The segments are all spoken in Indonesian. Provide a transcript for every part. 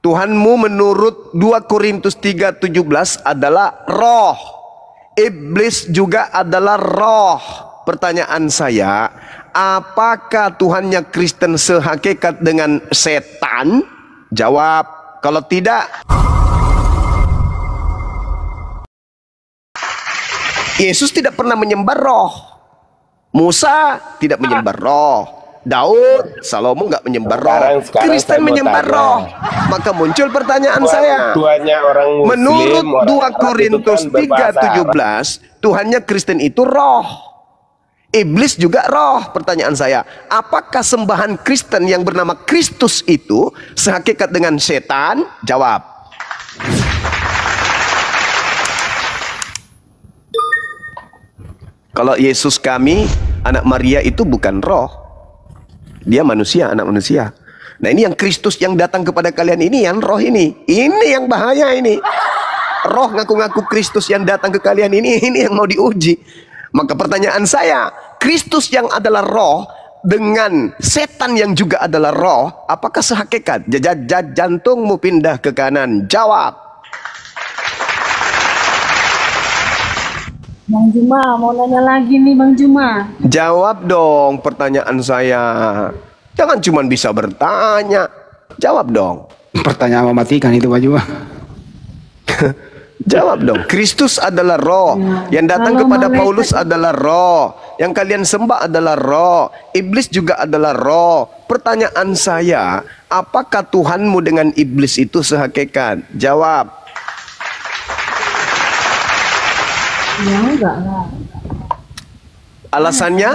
Tuhanmu menurut 2 Korintus 3:17 adalah roh. Iblis juga adalah roh. Pertanyaan saya, apakah Tuhannya Kristen sehakikat dengan setan? Jawab. Kalau tidak, Yesus tidak pernah menyembah roh. Musa tidak menyembah roh. Daud, Salomo nggak menyembah roh. Kristen menyembah roh. Maka muncul pertanyaan saya. Orang Muslim, menurut 2 Arab Korintus kan 3:17, Tuhannya Kristen itu roh. Iblis juga roh. Pertanyaan saya, apakah sembahan Kristen yang bernama Kristus itu sehakikat dengan setan? Jawab. Kalau Yesus kami, anak Maria itu bukan roh. Dia manusia, anak manusia. Nah, ini yang Kristus yang datang kepada kalian ini, yang roh ini. Ini yang bahaya ini. Roh ngaku-ngaku Kristus yang datang ke kalian ini yang mau diuji. Maka pertanyaan saya, Kristus yang adalah roh dengan setan yang juga adalah roh, apakah sehakikat? Jantungmu pindah ke kanan. Jawab. Bang Juma, mau nanya lagi nih Bang Juma. Jawab dong pertanyaan saya. Jangan cuma bisa bertanya. Jawab dong. Pertanyaan mematikan itu Pak Juma. Jawab dong. Kristus adalah roh. Yang datang kepada Paulus adalah roh. Yang kalian sembah adalah roh. Iblis juga adalah roh. Pertanyaan saya, apakah Tuhanmu dengan iblis itu sehakikat? Jawab. Ya enggak lah. Alasannya?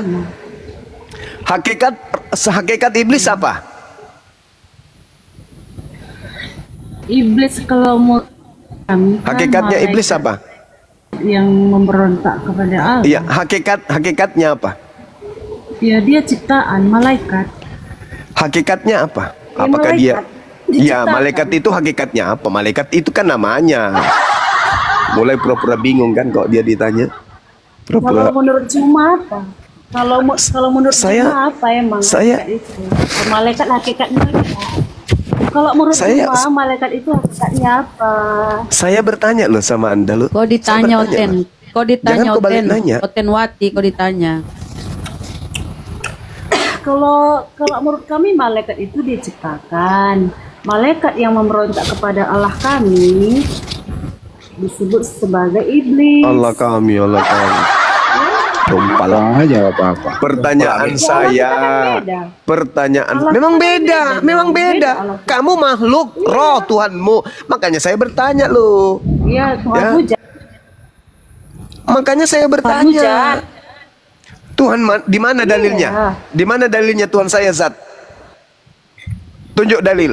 Sehakikat iblis apa? Iblis kalau mau kami, Hakikatnya iblis apa? Yang memberontak kepada Allah. Iya, hakikatnya apa? Ya dia ciptaan malaikat. Hakikatnya apa? Ya, Apakah dia? malaikat. Ya, malaikat itu hakikatnya apa? Malaikat itu kan namanya. Mulai pura-pura bingung kan kok dia ditanya. Kalau menurut Juma apa? Kalau menurut Juma apa emang? Malaikat hakikatnya apa? Kalau menurut Juma malaikat itu hakikatnya apa? Saya bertanya loh sama Anda loh. Kau ditanya Oten. Kau ditanya Oten Wati, kau ditanya. Kalau menurut kami malaikat itu diciptakan. Malaikat yang memberontak kepada Allah kami disebut sebagai iblis. Allah kami. Tumpal aja apa-apa. Pertanyaan saya. Memang beda. Kamu makhluk roh Tuhanmu. Makanya saya bertanya loh. Iya, Tuhan hujat. Makanya saya bertanya. Tuhan di mana dalilnya? Iya. Di mana dalilnya Tuhan saya zat? Tunjuk dalil.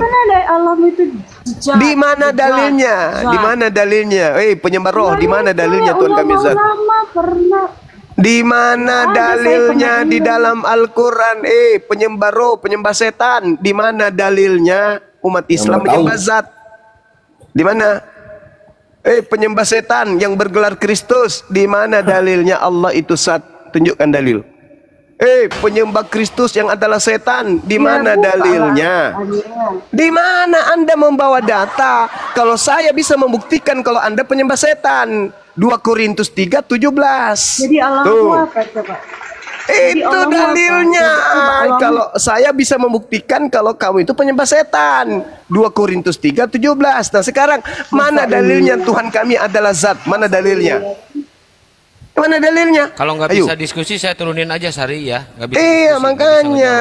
Di mana dalilnya? Di mana dalilnya? Penyembah roh, di mana dalilnya Tuhan kami zat? Di mana dalilnya di dalam Al-Qur'an? Penyembah roh, penyembah setan, di mana dalilnya umat Islam menyembah zat? Di mana? Penyembah setan yang bergelar Kristus, di mana dalilnya Allah itu zat? Tunjukkan dalil. Penyembah Kristus yang adalah setan, di mana dalilnya? Di mana Anda membawa data? Kalau saya bisa membuktikan kalau Anda penyembah setan. 2 Korintus 3:17. Jadi Allah apa coba? Itu dalilnya. Kalau saya bisa membuktikan kalau kamu itu penyembah setan. 2 Korintus 3:17. Nah sekarang mana dalilnya Tuhan kami adalah zat? Mana dalilnya? Mana dalilnya? Kalau nggak bisa diskusi saya turunin aja Sari ya. Nggak bisa iya makanya.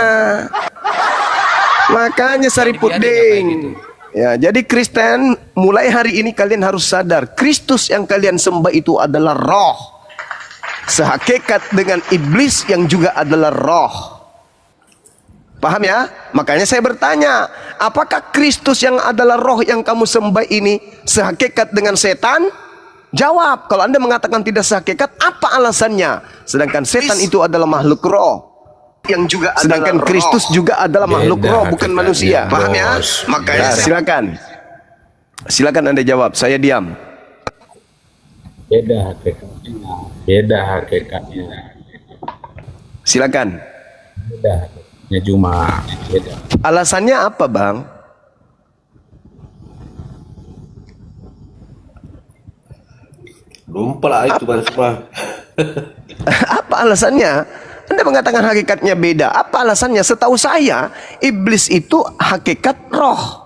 Makanya Sari Puding. Gitu. Ya, jadi Kristen mulai hari ini kalian harus sadar Kristus yang kalian sembah itu adalah roh. Sehakikat dengan iblis yang juga adalah roh. Paham ya? Makanya saya bertanya, apakah Kristus yang adalah roh yang kamu sembah ini sehakikat dengan setan? Jawab. Kalau Anda mengatakan tidak sehakikat, apa alasannya? Sedangkan setan itu adalah makhluk roh. Yang juga sedangkan Kristus juga adalah makhluk roh, bukan manusia. Paham ya? Makanya silakan Anda jawab. Saya diam. Beda hakikatnya. Silakan. Beda hakikatnya Juma. Beda. Alasannya apa, Bang? Lupa lah itu kan semua. Apa alasannya? Anda mengatakan hakikatnya beda. Apa alasannya? Setahu saya, iblis itu hakikat roh.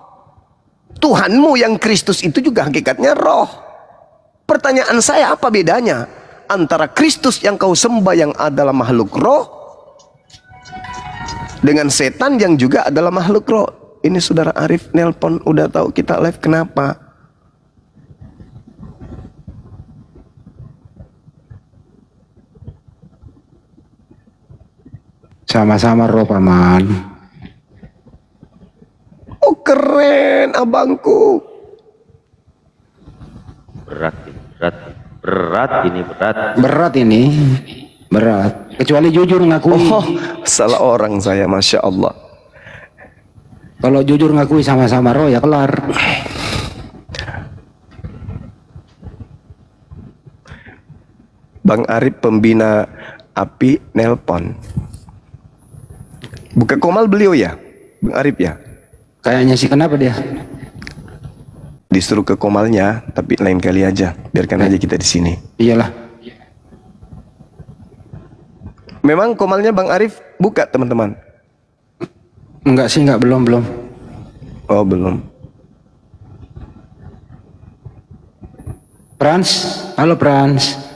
Tuhanmu yang Kristus itu juga hakikatnya roh. Pertanyaan saya, apa bedanya antara Kristus yang kau sembah yang adalah makhluk roh dengan setan yang juga adalah makhluk roh? Ini saudara Arif nelpon, udah tahu kita live, kenapa? Sama-sama roh, Paman. Oh keren abangku. Berat ini. Berat. Kecuali jujur ngakui. Oh, salah orang saya, Masya Allah. Kalau jujur ngakui sama-sama roh ya kelar. Bang Arif pembina api nelpon. Buka komal beliau ya, Bang Arif ya? Kayaknya sih, kenapa dia? Disuruh ke komalnya, tapi lain kali aja. Biarkan aja kita di sini. Iyalah. Memang komalnya Bang Arif buka, teman-teman? Enggak sih, enggak, belum. Oh, belum. Frans, halo Frans.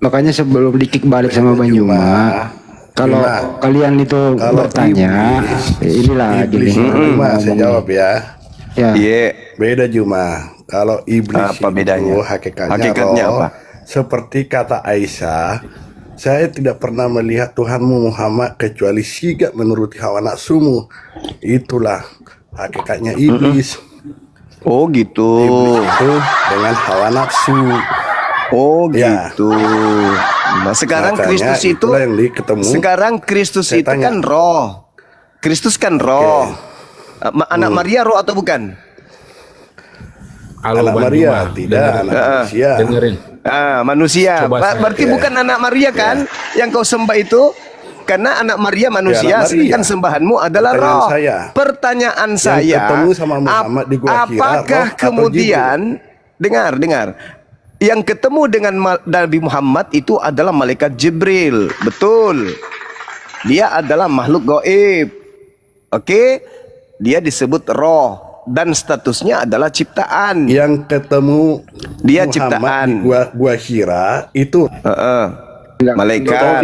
Makanya sebelum dikik balik sama Bang Juma, kalau kalian itu bertanya, inilah iblis saya jawab ya. Ya. Beda Juma. Kalau iblis apa bedanya? Hakikatnya apa? Seperti kata Aisyah, saya tidak pernah melihat Tuhanmu Muhammad kecuali sigap menuruti hawa nafsumu. Itulah hakikatnya iblis. Oh gitu. Iblis itu dengan hawa nafsu. Oh gitu. Nah, sekarang makanya Kristus itu yang ketemu. Sekarang Kristus itu kan roh. Kristus kan roh. Anak Maria roh atau bukan? Anak Maria tidak, anak manusia. Dengerin. Manusia. Berarti bukan anak Maria kan yang kau sembah itu? Karena anak Maria manusia, sedangkan sembahanmu adalah roh. Pertanyaan saya, ketemu sama Muhammad di Gua Hira, apakah kemudian dengar yang ketemu dengan Nabi Muhammad itu adalah malaikat Jibril, betul. Dia adalah makhluk gaib. Oke? Dia disebut roh dan statusnya adalah ciptaan. Yang ketemu dia Muhammad ciptaan di Gua Hira itu malaikat,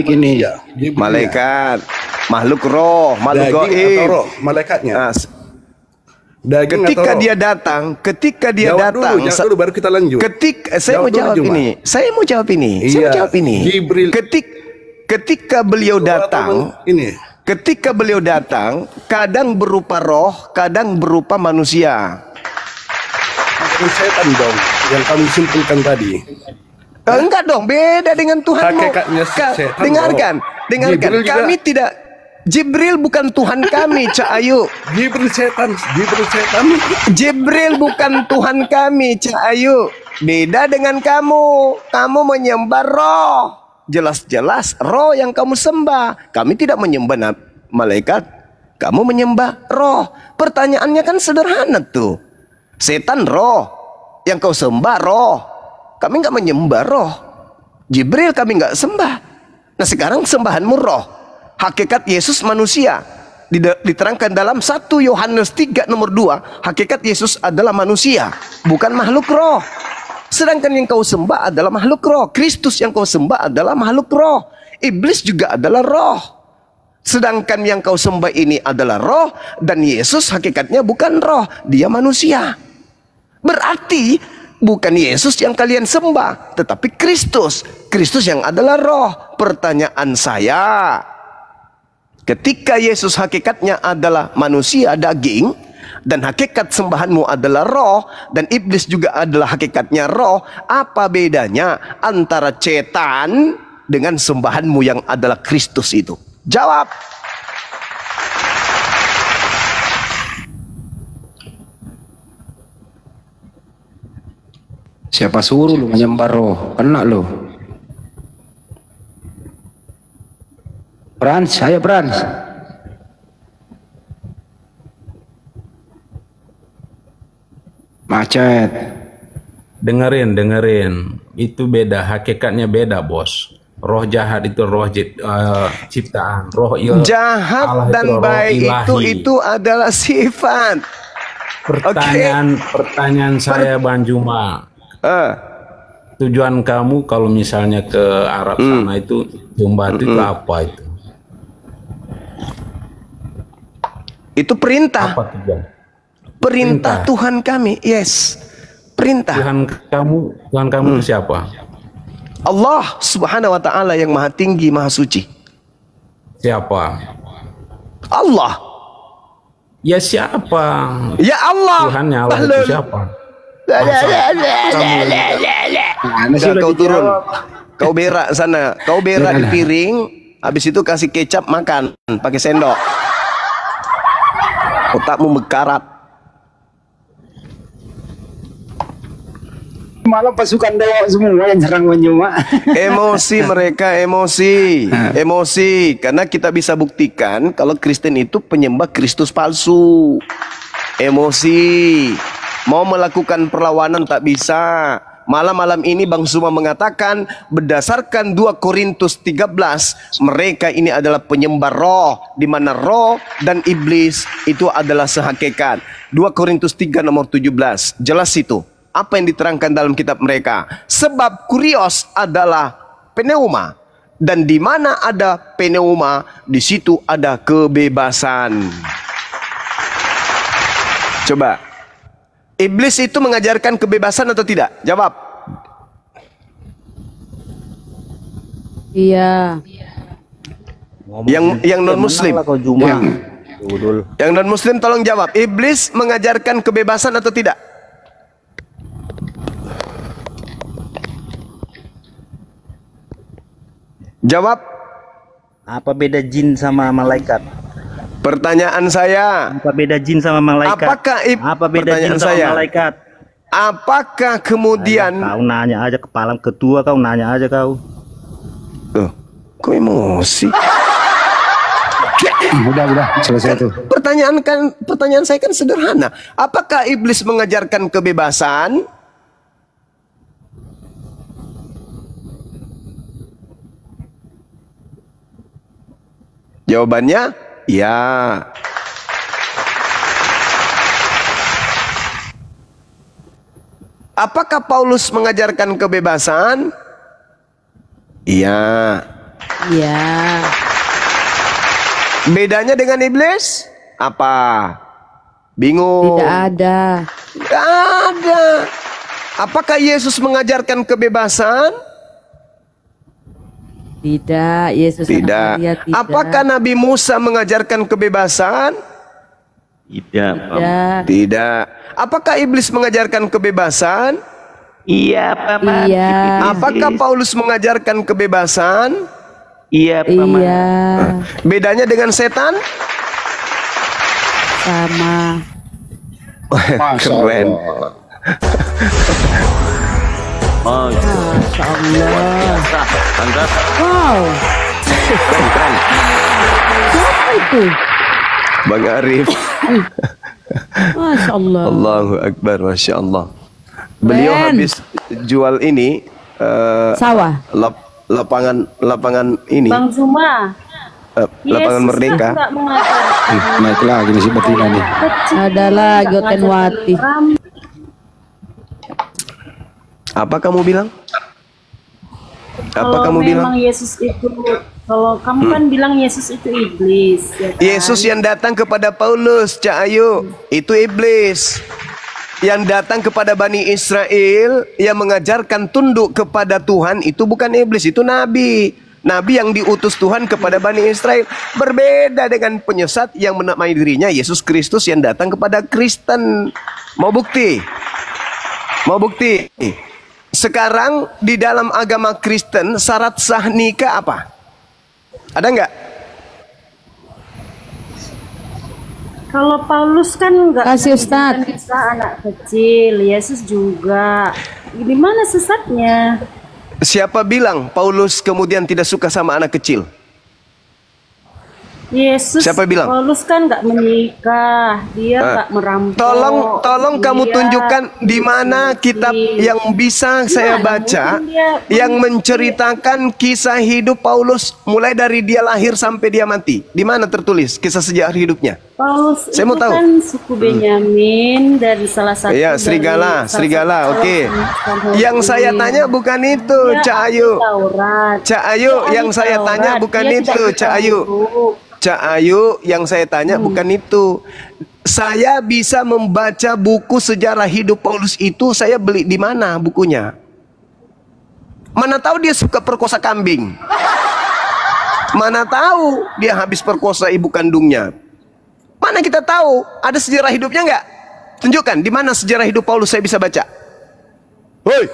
malaikat, makhluk roh, makhluk gaib. Roh, malaikatnya. Ketika dia datang, dulu baru kita lanjut. Saya mau jawab ini. Jibril. Ketika beliau datang, ketika beliau datang, kadang berupa roh, kadang berupa manusia. Setan dong, yang kami simpulkan tadi. Enggak dong, beda dengan Tuhanmu. Dengarkan. Kami tidak. Jibril bukan Tuhan kami, Cak Ayu. Jibril setan. Jibril bukan Tuhan kami, Cak Ayu. Beda dengan kamu. Kamu menyembah roh. Jelas-jelas roh yang kamu sembah. Kami tidak menyembah malaikat. Kamu menyembah roh. Pertanyaannya kan sederhana tuh. Setan roh. Yang kau sembah roh. Kami nggak menyembah roh. Jibril kami nggak sembah. Nah sekarang sembahanmu roh. Hakikat Yesus manusia. Diterangkan dalam 1 Yohanes 3 nomor 2. Hakikat Yesus adalah manusia, bukan makhluk roh. Sedangkan yang kau sembah adalah makhluk roh. Kristus yang kau sembah adalah makhluk roh. Iblis juga adalah roh. Sedangkan yang kau sembah ini adalah roh. Dan Yesus hakikatnya bukan roh, dia manusia. Berarti bukan Yesus yang kalian sembah, tetapi Kristus. Kristus yang adalah roh. Pertanyaan saya, ketika Yesus hakikatnya adalah manusia daging, dan hakikat sembahanmu adalah roh, dan iblis juga adalah hakikatnya roh, apa bedanya antara cetan dengan sembahanmu yang adalah Kristus itu? Jawab. Siapa suruh lu menyembah roh? Kena lu. Frans, saya Frans. Macam chat. Dengerin. Itu beda, hakikatnya beda, Bos. Roh jahat itu roh ciptaan, jahat Allah dan roh baik itu adalah sifat. Pertanyaan saya, Bang Juma. Tujuan kamu kalau misalnya ke Arab sana itu jumbat itu apa itu? Itu perintah. Apa tujuan? Perintah Tuhan kami, yes. Perintah. Tuhan kamu itu siapa? Allah Subhanahu wa ta'ala yang maha tinggi, maha suci. Siapa? Allah. Ya siapa? Ya Allah. Tuhannya Allah itu siapa? Kau turun. Kau berak sana. Kau berak di piring. Habis itu kasih kecap makan. Pakai sendok. Otakmu mekarat. Malah pasukan dewa semua yang serang Banyuma. Emosi mereka, emosi. Karena kita bisa buktikan kalau Kristen itu penyembah Kristus palsu. Emosi. Mau melakukan perlawanan tak bisa. Malam ini Bang Zuma mengatakan berdasarkan 2 Korintus 13, mereka ini adalah penyembah roh, di mana roh dan iblis itu adalah sehakikat. 2 Korintus 3 nomor 17. Jelas itu. Apa yang diterangkan dalam kitab mereka? Sebab kurios adalah pneuma, dan di mana ada pneuma, di situ ada kebebasan. Coba, iblis itu mengajarkan kebebasan atau tidak? Jawab. Iya. Yang non Muslim. Yang non Muslim tolong jawab. Iblis mengajarkan kebebasan atau tidak? Jawab. Apa beda jin sama malaikat? Pertanyaan saya. Apa beda jin sama malaikat? Apa beda jin sama malaikat? Apakah kemudian kau nanya aja kepala ketua, kau nanya aja kau. Kau emosi. Udah selesai itu. Pertanyaan saya kan sederhana. Apakah iblis mengajarkan kebebasan? Jawabannya ya. Apakah Paulus mengajarkan kebebasan? Iya. Iya. Bedanya dengan iblis? Apa? Bingung. Tidak ada. Tidak ada. Apakah Yesus mengajarkan kebebasan? Tidak, Yesus tidak. Maria, tidak. Apakah Nabi Musa mengajarkan kebebasan? Tidak. Tidak. Apakah iblis mengajarkan kebebasan? Iya, Paman. Iya. Apakah Paulus mengajarkan kebebasan? Iya, Paman. Iya. Bedanya dengan setan? Sama. Keren. Masya Allah. Wow. Keren. Siapa itu? Bang Arif. Masya Allah. Allahu Akbar, Masya Allah. Beliau habis jual ini sawah. Lapangan ini. Bang Zuma. Lapangan Merdeka. Naik lagi nih si betina nih. Adalah Gotenwati. Apa kamu bilang? Kalau memang Yesus itu, kalau kamu kan bilang Yesus itu iblis, ya kan? Yesus yang datang kepada Paulus, Cak Ayu, itu iblis. Yang datang kepada Bani Israel, yang mengajarkan tunduk kepada Tuhan, itu bukan iblis, itu nabi. Nabi yang diutus Tuhan kepada Bani Israel. Berbeda dengan penyesat yang menamai dirinya Yesus Kristus yang datang kepada Kristen. Mau bukti? Mau bukti? Sekarang di dalam agama Kristen syarat sah nikah apa? Ada nggak? Kalau Paulus kan nggak kasih Ustaz. Anak kecil, Yesus juga. Di mana sesatnya? Siapa bilang Paulus kemudian tidak suka sama anak kecil? Yesus, siapa bilang? Paulus kan nggak menikah, dia nggak merampok. Tolong kamu tunjukkan di mana kitab yang bisa saya baca yang menceritakan kisah hidup Paulus mulai dari dia lahir sampai dia mati. Di mana tertulis kisah sejarah hidupnya? Paulus saya mau tahu. Kan suku Benyamin dari salah satu. Iya, serigala. Oke. Yang saya tanya bukan itu, Cak Ayu. Cak Ayu, yang saya tanya bukan itu, Cak Ayu. Cak Ayu, yang saya tanya bukan itu. Saya bisa membaca buku sejarah hidup Paulus itu, saya beli di mana bukunya? Mana tahu dia suka perkosa kambing? Mana tahu dia habis perkosa ibu kandungnya? Mana kita tahu? Ada sejarah hidupnya nggak? Tunjukkan di mana sejarah hidup Paulus saya bisa baca. Woi,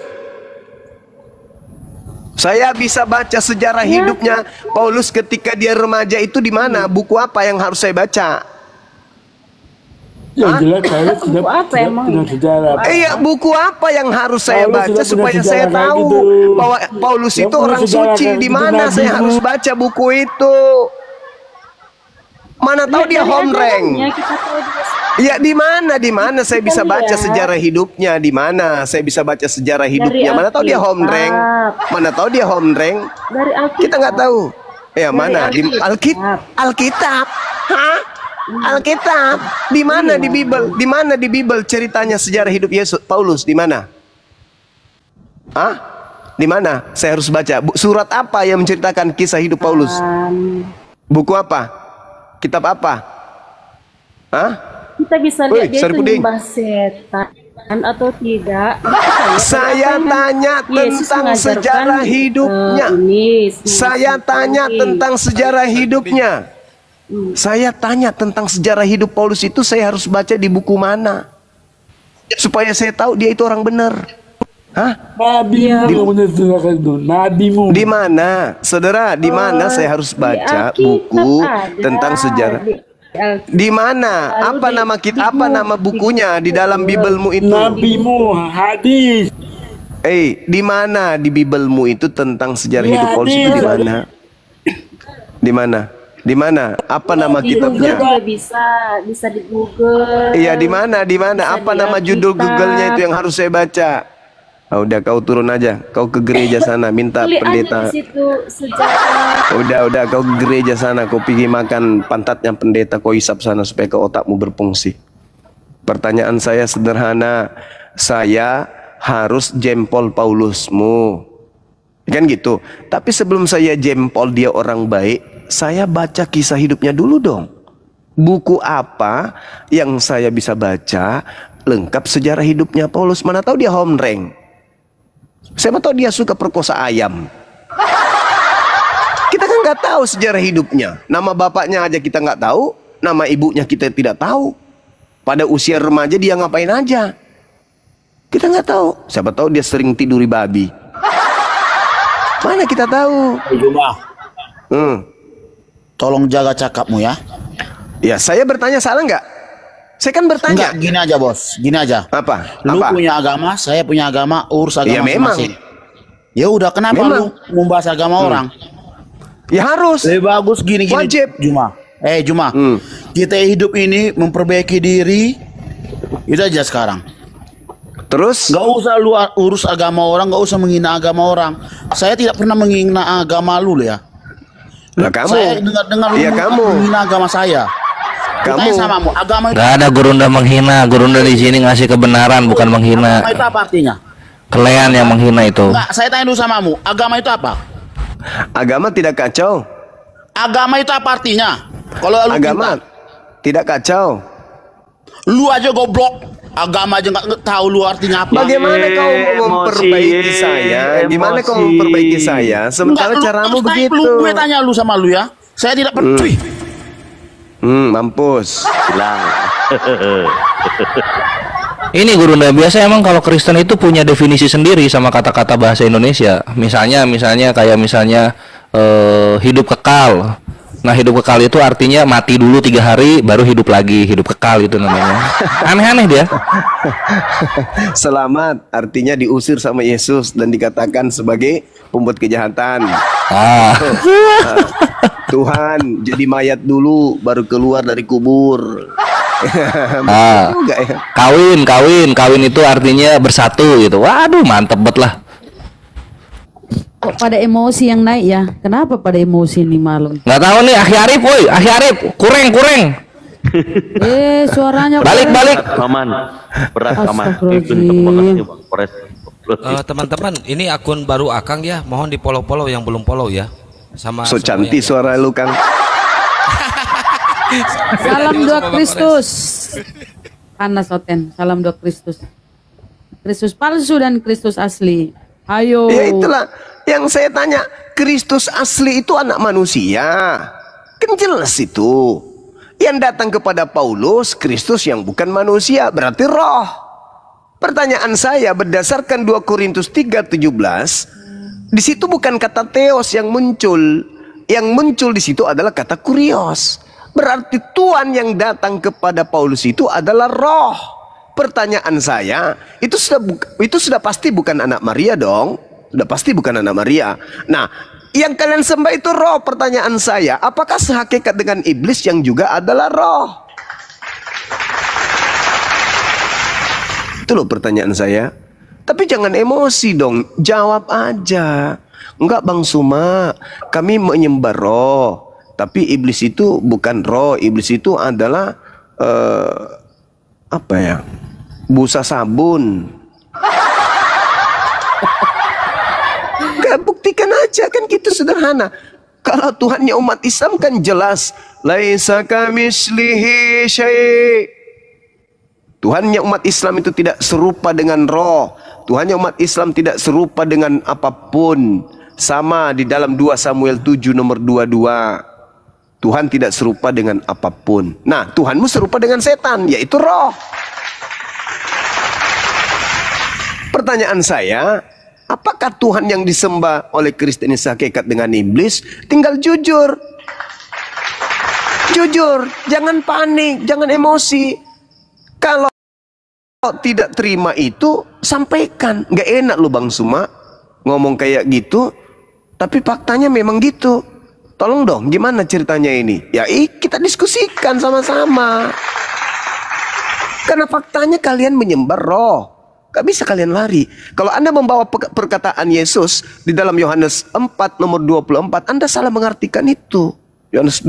saya bisa baca sejarah hidupnya Paulus ketika dia remaja itu di mana? Buku apa yang harus saya baca? Yang jelas saya sudah sejarah. Iya, buku apa yang harus saya baca supaya saya tahu bahwa Paulus itu orang suci? Di mana saya harus baca buku itu? Mana tahu dia homreng? Ya di mana saya bisa baca sejarah hidupnya? Di mana saya bisa baca sejarah hidupnya? Mana tahu dia homreng? Mana tahu dia homreng? Kita nggak tahu. Ya mana di Alkitab? Hah? Alkitab? Di mana di Bible? Di mana di Bible ceritanya sejarah hidup Yesus Paulus? Di mana? Hah? Di mana? Saya harus baca. Surat apa yang menceritakan kisah hidup Paulus? Buku apa? Kitab apa? Hah? Kita bisa lihat dia itu nyembah setan atau tidak. Saya tanya tentang sejarah hidupnya. Saya tanya tentang sejarah hidupnya. Saya tanya tentang sejarah hidup Paulus itu, saya harus baca di buku mana? Supaya saya tahu dia itu orang benar. Hah? Nabimu. Di mana, saudara? Di mana saya harus baca buku tentang sejarah? Di mana? Apa nama kita? Apa nama bukunya di dalam Biblemu itu? Nabimu, hadis. Di mana di Biblemu itu tentang sejarah hidup Paulus itu di mana? Di mana? Di mana? Apa nama kitabnya? Bisa di Google. Iya, di mana? Di mana? Apa nama judul Google-nya itu yang harus saya baca? Udah kau turun aja, kau ke gereja sana minta pendeta. Udah kau ke gereja sana, kau pergi makan pantatnya pendeta, kau hisap sana supaya ke otakmu berfungsi. Pertanyaan saya sederhana, saya harus jempol Paulusmu, kan gitu. Tapi sebelum saya jempol dia orang baik, saya baca kisah hidupnya dulu dong. Buku apa yang saya bisa baca lengkap sejarah hidupnya Paulus? Mana tahu dia homreng. Siapa tahu dia suka perkosa ayam. Kita kan nggak tahu sejarah hidupnya. Nama bapaknya aja kita nggak tahu, nama ibunya kita tidak tahu. Pada usia remaja dia ngapain aja? Kita nggak tahu. Siapa tahu dia sering tiduri babi. Mana kita tahu? Tolong jaga cakapmu ya. Ya, saya bertanya salah nggak? Saya kan bertanya. Enggak, gini aja bos, gini aja. Apa? Lu punya agama, saya punya agama, urus agama masing-masing. Ya udah, kenapa lu membahas agama orang? Ya harus. Lebih bagus gini. Wajib. Juma. Kita hidup ini memperbaiki diri. Itu aja sekarang. Terus? Gak usah lu urus agama orang, gak usah menghina agama orang. Saya tidak pernah menghina agama lu ya. Nah, kamu. Saya dengar lu menghina agama saya. Kamu samamu, agama itu. Gak ada Gurunda menghina, Gurunda di sini ngasih kebenaran, bukan menghina. Agama itu apa artinya? Kalian yang menghina itu. Enggak, saya tanya dulu samamu, agama itu apa? Agama tidak kacau. Agama itu apa artinya? Kalau lu agama tidak kacau. Lu aja goblok. Agama aja nggak tahu lu artinya apa. Bagaimana kau memperbaiki saya? Gimana kau memperbaiki saya? Sementara caramu begitu. Gue tanya lu sama lu ya. Saya tidak peduli. Mampus. Bilang. Ini Gurunda, biasa emang kalau Kristen itu punya definisi sendiri sama kata-kata bahasa Indonesia. Misalnya hidup kekal. Nah, hidup kekal itu artinya mati dulu 3 hari baru hidup lagi. Hidup kekal itu namanya. Aneh-aneh dia. Selamat artinya diusir sama Yesus dan dikatakan sebagai pembuat kejahatan. Tuhan jadi mayat dulu baru keluar dari kubur. Juga ya. Kawin itu artinya bersatu gitu. Waduh, mantep banget lah. Kok pada emosi yang naik ya? Kenapa pada emosi nih malam? Nggak tahu nih, Akhi Arif, woi, Akhi Arif, kureng. Suaranya balik. Paman, berat paman. Teman-teman, ini akun baru Akang ya. Mohon di follow yang belum follow ya. Sama so cantik suara lu, Kang. Salam dua Kristus. Panas Oten. Salam dua Kristus. Kristus palsu dan Kristus asli. Ayo. Ya itulah yang saya tanya. Kristus asli itu anak manusia. Kan jelas itu. Yang datang kepada Paulus, Kristus yang bukan manusia, berarti roh. Pertanyaan saya berdasarkan 2 Korintus 3:17, di situ bukan kata theos yang muncul. Yang muncul di situ adalah kata kurios. Berarti Tuhan yang datang kepada Paulus itu adalah roh. Pertanyaan saya, itu sudah pasti bukan anak Maria dong. Sudah pasti bukan anak Maria. Nah, yang kalian sembah itu roh. Pertanyaan saya, apakah sehakikat dengan iblis yang juga adalah roh? Itu loh pertanyaan saya. Tapi jangan emosi dong, jawab aja. Enggak Bang Suma, kami menyembah roh. Tapi iblis itu bukan roh, iblis itu adalah apa ya? Busa sabun. Buktikan aja, kan gitu sederhana. Kalau Tuhannya umat Islam kan jelas, laisa kamitslihi syai'. Tuhannya umat Islam itu tidak serupa dengan roh. Tuhannya umat Islam tidak serupa dengan apapun. Sama di dalam 2 Samuel 7 nomor 22. Tuhan tidak serupa dengan apapun. Nah, Tuhanmu serupa dengan setan, yaitu roh. Pertanyaan saya, apakah Tuhan yang disembah oleh Kristen ini sehakikat dengan iblis? Tinggal jujur. Jujur, jangan panik, jangan emosi. Kalau tidak terima itu, sampaikan. Gak enak loh Bang Suma ngomong kayak gitu, tapi faktanya memang gitu. Tolong dong, gimana ceritanya ini? Ya kita diskusikan sama-sama. Karena faktanya kalian menyembah roh. Gak bisa kalian lari. Kalau Anda membawa perkataan Yesus di dalam Yohanes 4 nomor 24, Anda salah mengartikan itu. Yohanes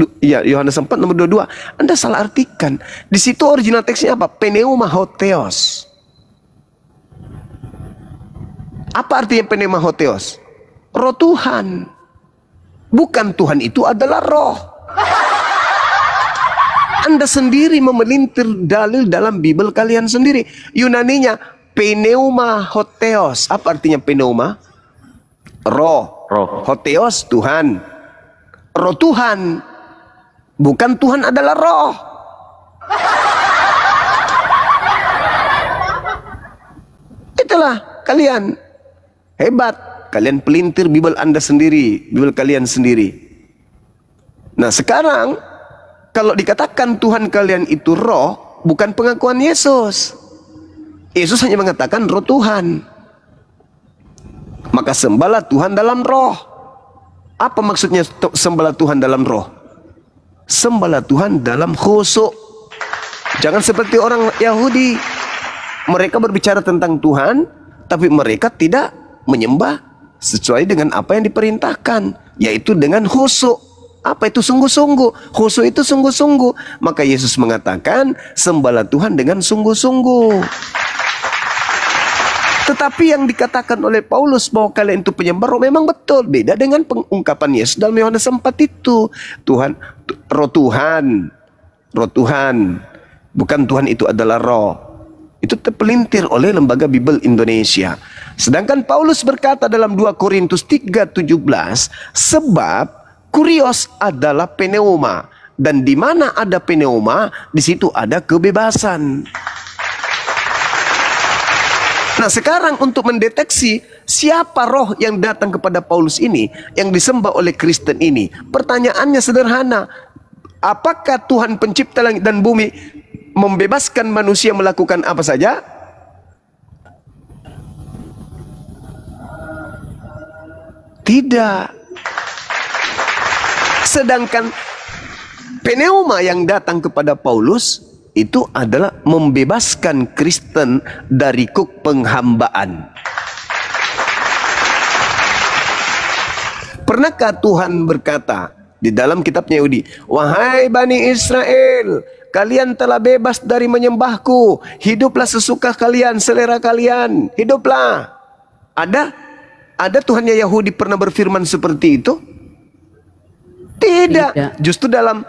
4 nomor 22, Anda salah artikan. Di situ original teksnya apa? Pneuma hotheos. Apa artinya pneuma hotheos? Roh Tuhan. Bukan Tuhan itu adalah roh. Anda sendiri memelintir dalil dalam Bible kalian sendiri. Yunaninya pneuma hotheos. Apa artinya pneuma? Roh. Hotheos Tuhan. Roh Tuhan. Bukan Tuhan adalah roh. Itulah kalian hebat. Kalian pelintir Bible Anda sendiri, Bible kalian sendiri. Nah sekarang, kalau dikatakan Tuhan kalian itu roh, bukan pengakuan Yesus. Yesus hanya mengatakan roh Tuhan. Maka sembahlah Tuhan dalam roh. Apa maksudnya sembahlah Tuhan dalam roh? Sembahlah Tuhan dalam khusyuk. Jangan seperti orang Yahudi. Mereka berbicara tentang Tuhan, tapi mereka tidak menyembah sesuai dengan apa yang diperintahkan, yaitu dengan khusyuk. Apa itu sungguh-sungguh? Khusyuk itu sungguh-sungguh. Maka Yesus mengatakan, sembahlah Tuhan dengan sungguh-sungguh. Tetapi yang dikatakan oleh Paulus bahwa kalian itu penyembah roh memang betul. Beda dengan pengungkapan Yesus dalam Yohanes 4 itu. Tuhan, roh Tuhan. Roh Tuhan. Bukan Tuhan itu adalah roh. Itu terpelintir oleh Lembaga Bible Indonesia. Sedangkan Paulus berkata dalam 2 Korintus 3:17, sebab kurios adalah pneuma, dan di mana ada pneuma, di situ ada kebebasan. Nah sekarang untuk mendeteksi siapa roh yang datang kepada Paulus ini, yang disembah oleh Kristen ini, pertanyaannya sederhana. Apakah Tuhan pencipta langit dan bumi membebaskan manusia melakukan apa saja? Tidak. Sedangkan pneuma yang datang kepada Paulus itu adalah membebaskan Kristen dari kuk penghambaan. Pernahkah Tuhan berkata di dalam kitabnya Yahudi, "Wahai Bani Israel, kalian telah bebas dari menyembahku. Hiduplah sesuka kalian, selera kalian. Hiduplah." Ada Tuhannya Yahudi pernah berfirman seperti itu? Tidak. Justru dalam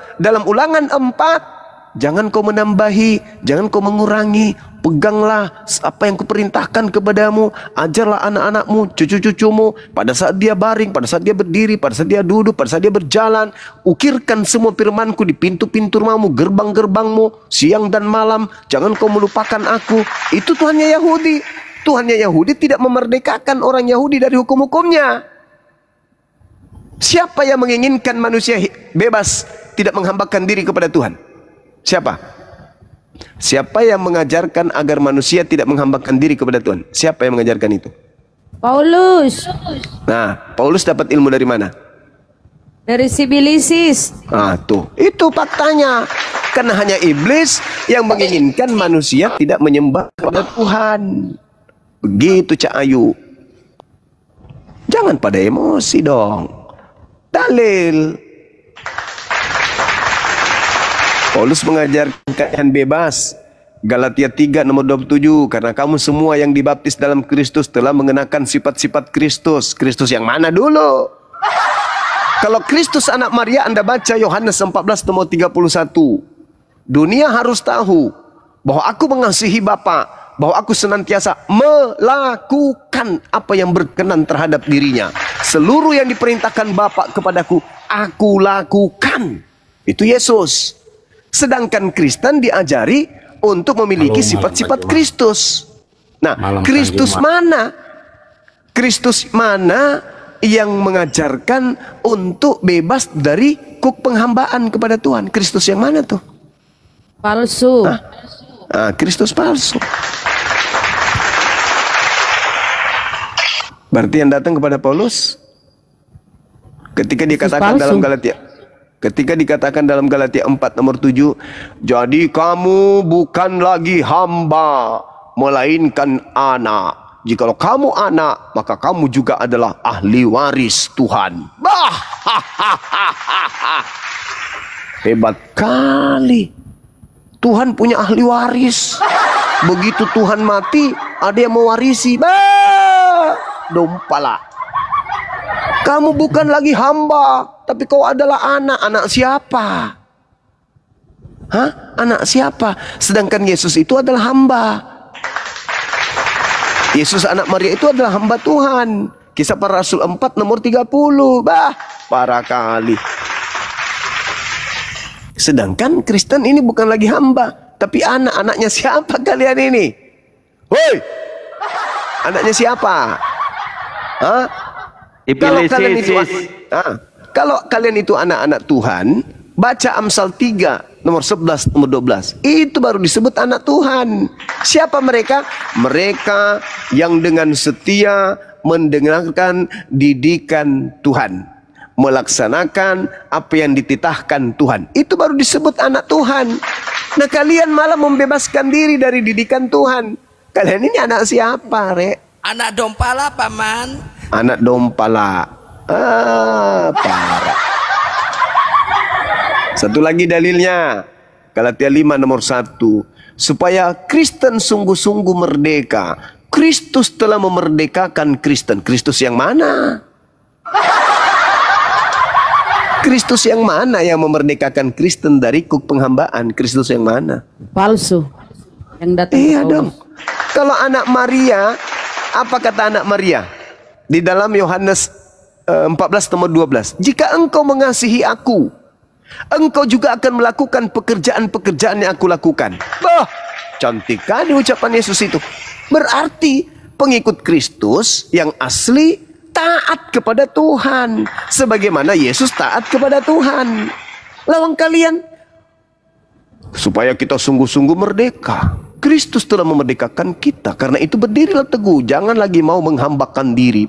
Ulangan 4, jangan kau menambahi, jangan kau mengurangi. Peganglah apa yang kuperintahkan kepadamu. Ajarlah anak-anakmu, cucu-cucumu, pada saat dia baring, pada saat dia berdiri, pada saat dia duduk, pada saat dia berjalan. Ukirkan semua firmanku di pintu-pintu rumahmu, gerbang-gerbangmu, siang dan malam. Jangan kau melupakan aku. Itu Tuhannya Yahudi. Tuhannya Yahudi tidak memerdekakan orang Yahudi dari hukum-hukumnya. Siapa yang menginginkan manusia bebas, tidak menghambakan diri kepada Tuhan? Siapa? Siapa yang mengajarkan agar manusia tidak menghambakan diri kepada Tuhan? Siapa yang mengajarkan itu? Paulus. Nah, Paulus dapat ilmu dari mana? Dari Sibilisis. Ah, tuh. Itu faktanya. Karena hanya iblis yang menginginkan manusia tidak menyembah kepada Tuhan. Begitu Cak Ayu. Jangan pada emosi dong. Dalil. Paulus mengajarkan kalian bebas. Galatia 3 nomor 27. Karena kamu semua yang dibaptis dalam Kristus telah mengenakan sifat-sifat Kristus. Kristus yang mana dulu? Kalau Kristus anak Maria, Anda baca Yohanes 14 nomor 31. Dunia harus tahu bahwa aku mengasihi Bapa, bahwa aku senantiasa melakukan apa yang berkenan terhadap dirinya. Seluruh yang diperintahkan Bapa kepadaku, aku lakukan. Itu Yesus. Sedangkan Kristen diajari untuk memiliki sifat-sifat Kristus. Nah, Kristus mana? Kristus mana yang mengajarkan untuk bebas dari kuk penghambaan kepada Tuhan? Kristus yang mana tuh? Palsu. Kristus palsu. Berarti yang datang kepada Paulus ketika dikatakan dalam Galatia 4 nomor 7, jadi kamu bukan lagi hamba melainkan anak. Jikalau kamu anak, maka kamu juga adalah ahli waris Tuhan. Hebat kali. Tuhan punya ahli waris. Begitu Tuhan mati, ada yang mewarisi. Dompala. Kamu bukan lagi hamba, tapi kau adalah anak. Anak siapa? Hah? Anak siapa? Sedangkan Yesus itu adalah hamba. Yesus anak Maria itu adalah hamba Tuhan. Kisah Para Rasul 4 nomor 30. Parah kali. Sedangkan Kristen ini bukan lagi hamba, tapi anak. Anaknya siapa kalian ini? Woi! Anaknya siapa? Hah? Kalau kalian itu anak-anak Tuhan, baca Amsal 3 nomor 11 nomor 12. Itu baru disebut anak Tuhan. Siapa mereka? Mereka yang dengan setia mendengarkan didikan Tuhan, melaksanakan apa yang dititahkan Tuhan. Itu baru disebut anak Tuhan. Nah, kalian malah membebaskan diri dari didikan Tuhan. Kalian ini anak siapa, Rek? Anak dompala, Paman. Anak dompala. Parah. Satu lagi dalilnya, Galatia 5 nomor 1. Supaya Kristen sungguh-sungguh merdeka. Kristus telah memerdekakan Kristen. Kristus yang mana? Kristus yang mana yang memerdekakan Kristen dari kuk penghambaan? Kristus yang mana? Palsu. Yang datang. Iya dong. Kalau anak Maria, apa kata anak Maria? Di dalam Yohanes 14 nomor 12. Jika engkau mengasihi aku, engkau juga akan melakukan pekerjaan-pekerjaan yang aku lakukan. Cantik kali ucapan Yesus itu. Berarti pengikut Kristus yang asli taat kepada Tuhan. Sebagaimana Yesus taat kepada Tuhan. Lawang kalian. Supaya kita sungguh-sungguh merdeka. Kristus telah memerdekakan kita. Karena itu berdirilah teguh. Jangan lagi mau menghambakan diri.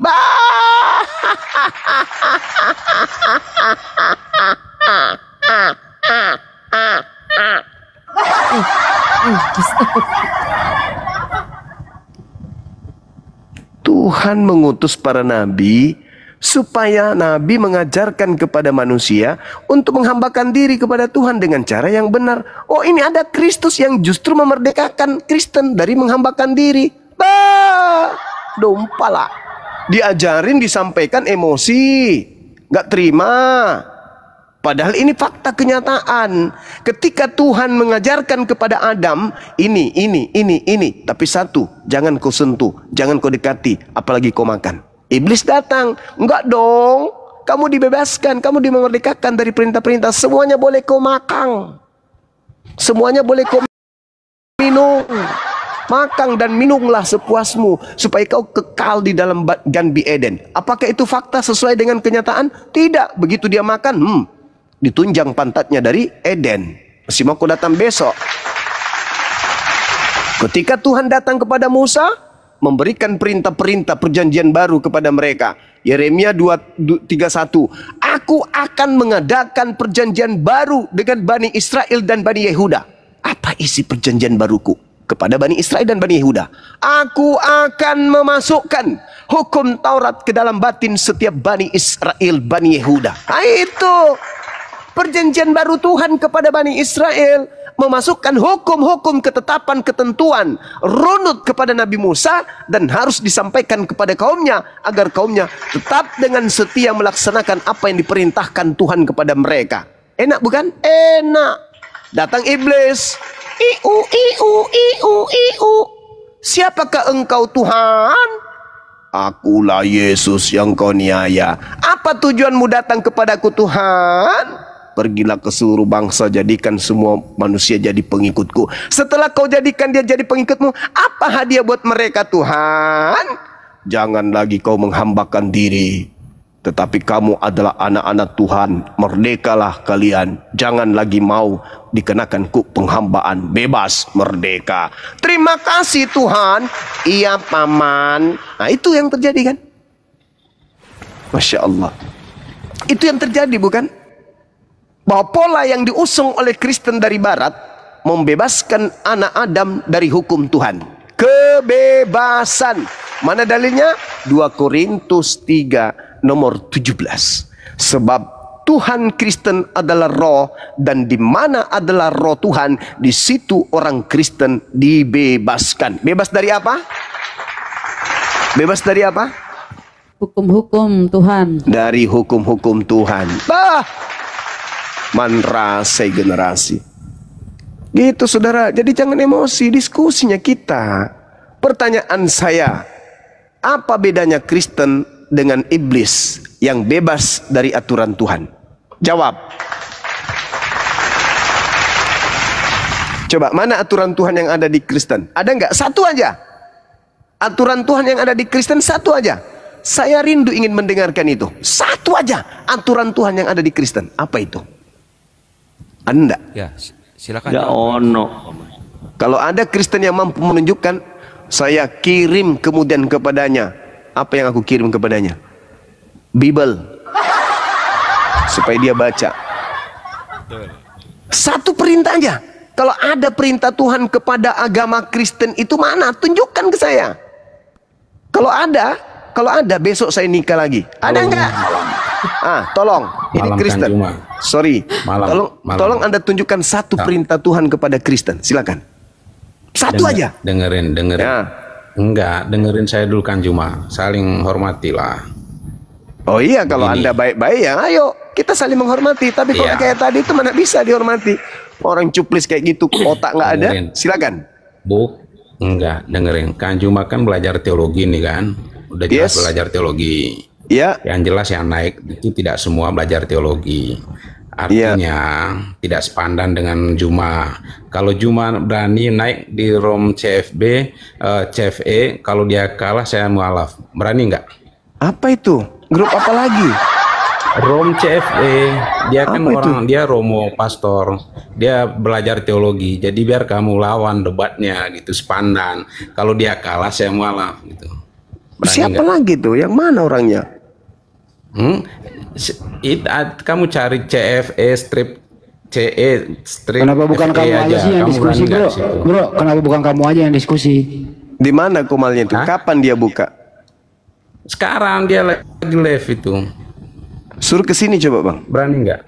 Tuhan mengutus para nabi supaya nabi mengajarkan kepada manusia untuk menghambakan diri kepada Tuhan dengan cara yang benar. Oh, ini ada Kristus yang justru memerdekakan Kristen dari menghambakan diri. Bah, dompala. Diajarin, disampaikan emosi, nggak terima. Padahal ini fakta kenyataan. Ketika Tuhan mengajarkan kepada Adam, ini. Tapi satu, jangan kau sentuh, jangan kau dekati, apalagi kau makan. Iblis datang, enggak dong. Kamu dibebaskan, kamu dimerdekakan dari perintah-perintah. Semuanya boleh kau makan. Semuanya boleh kau minum. Makan dan minumlah sepuasmu supaya kau kekal di dalam Ganbi Eden. Apakah itu fakta sesuai dengan kenyataan? Tidak. Begitu dia makan, ditunjang pantatnya dari Eden. Masih mau kau datang besok. Ketika Tuhan datang kepada Musa, memberikan perintah-perintah perjanjian baru kepada mereka. Yeremia 2:31. Aku akan mengadakan perjanjian baru dengan Bani Israel dan Bani Yehuda. Apa isi perjanjian baruku kepada Bani Israel dan Bani Yehuda? Aku akan memasukkan hukum Taurat ke dalam batin setiap Bani Israel, Bani Yehuda. Nah, itu perjanjian baru Tuhan kepada Bani Israel, memasukkan hukum-hukum, ketetapan, ketentuan runut kepada Nabi Musa dan harus disampaikan kepada kaumnya agar kaumnya tetap dengan setia melaksanakan apa yang diperintahkan Tuhan kepada mereka. Enak bukan? Enak. Datang iblis. Siapakah engkau Tuhan? Akulah Yesus yang kau niaya. Apa tujuanmu datang kepadaku Tuhan? Pergilah ke seluruh bangsa, jadikan semua manusia jadi pengikutku. Setelah kau jadikan dia jadi pengikutmu, apa hadiah buat mereka Tuhan? Jangan lagi kau menghambakan diri, tetapi kamu adalah anak-anak Tuhan. Merdekalah kalian. Jangan lagi mau dikenakan penghambaan. Bebas, merdeka. Terima kasih Tuhan. Iya paman. Nah, itu yang terjadi kan? Masya Allah. Itu yang terjadi bukan? Bahwa pola yang diusung oleh Kristen dari Barat membebaskan anak Adam dari hukum Tuhan. Kebebasan. Mana dalilnya? 2 Korintus 3 nomor 17. Sebab Tuhan Kristen adalah roh, dan di mana adalah roh Tuhan, di situ orang Kristen dibebaskan. Bebas dari apa? Bebas dari apa? Hukum-hukum Tuhan. Dari hukum-hukum Tuhan. Manrasai generasi. Gitu saudara. Jadi jangan emosi, diskusinya kita. Pertanyaan saya, apa bedanya Kristen dengan iblis yang bebas dari aturan Tuhan? Jawab. Coba, mana aturan Tuhan yang ada di Kristen? Ada nggak? Satu aja. Aturan Tuhan yang ada di Kristen satu aja. Saya rindu ingin mendengarkan itu. Satu aja aturan Tuhan yang ada di Kristen. Apa itu? Anda? Ya, silakan. Ya ono. Kalau ada Kristen yang mampu menunjukkan, saya kirim kemudian kepadanya. Apa yang aku kirim kepadanya? Bible. Supaya dia baca. Satu perintah aja. Kalau ada perintah Tuhan kepada agama Kristen itu mana? Tunjukkan ke saya. Kalau ada besok saya nikah lagi. Ada enggak? Tolong. Ini Kristen. Sorry. Tolong Anda tunjukkan satu perintah Tuhan kepada Kristen. Silakan. Satu aja. Dengerin. Ya. Enggak, dengerin saya dulu Kang Juma. Saling hormatilah. Oh iya, kalau Anda baik-baik ya ayo kita saling menghormati. Tapi kalau kayak tadi itu mana bisa dihormati? Orang cuplis kayak gitu, otak nggak ada. Silakan. Enggak, dengerin. Kang Juma kan belajar teologi nih kan. Udah jelas belajar teologi. Ya. Yang jelas yang naik itu tidak semua belajar teologi. Artinya tidak sepandan dengan Juma. Kalau Juma berani naik di ROM CFE, kalau dia kalah saya mualaf. Berani nggak? Apa itu? Grup apa lagi? ROM CFE. Dia kan dia Romo pastor. Dia belajar teologi. Jadi biar kamu lawan debatnya gitu sepandan. Kalau dia kalah saya mualaf gitu. Siapa lagi tuh? Yang mana orangnya? Kamu cari CFE strip CE strip. Kenapa bukan kamu aja sih yang diskusi, bro? Bro, kenapa bukan kamu aja yang diskusi? Di mana Komalnya itu? Kapan dia buka? Sekarang dia lagi live itu. Suruh ke sini coba, Bang. Berani nggak?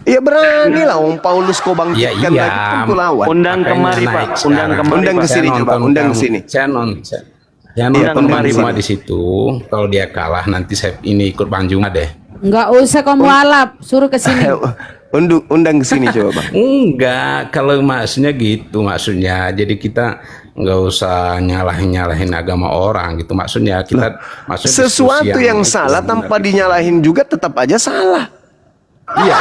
Iya berani lah, Om Paulus kau bangkitkan lagi tentu lawan. Undang kemari Pak, undang ke sini coba, undang ke sini. Saya nonton. Ya nonton kemari semua di situ. Kalau dia kalah nanti saya ini ikut Bang Juma deh. Enggak usah kamu alap, suruh ke sini. Undang ke sini coba, Bang. Enggak, kalau maksudnya gitu maksudnya. Jadi kita nggak usah nyalahin agama orang gitu maksudnya. Kita maksudnya sesuatu yang salah tanpa dinyalahin juga tetap aja salah. Iya,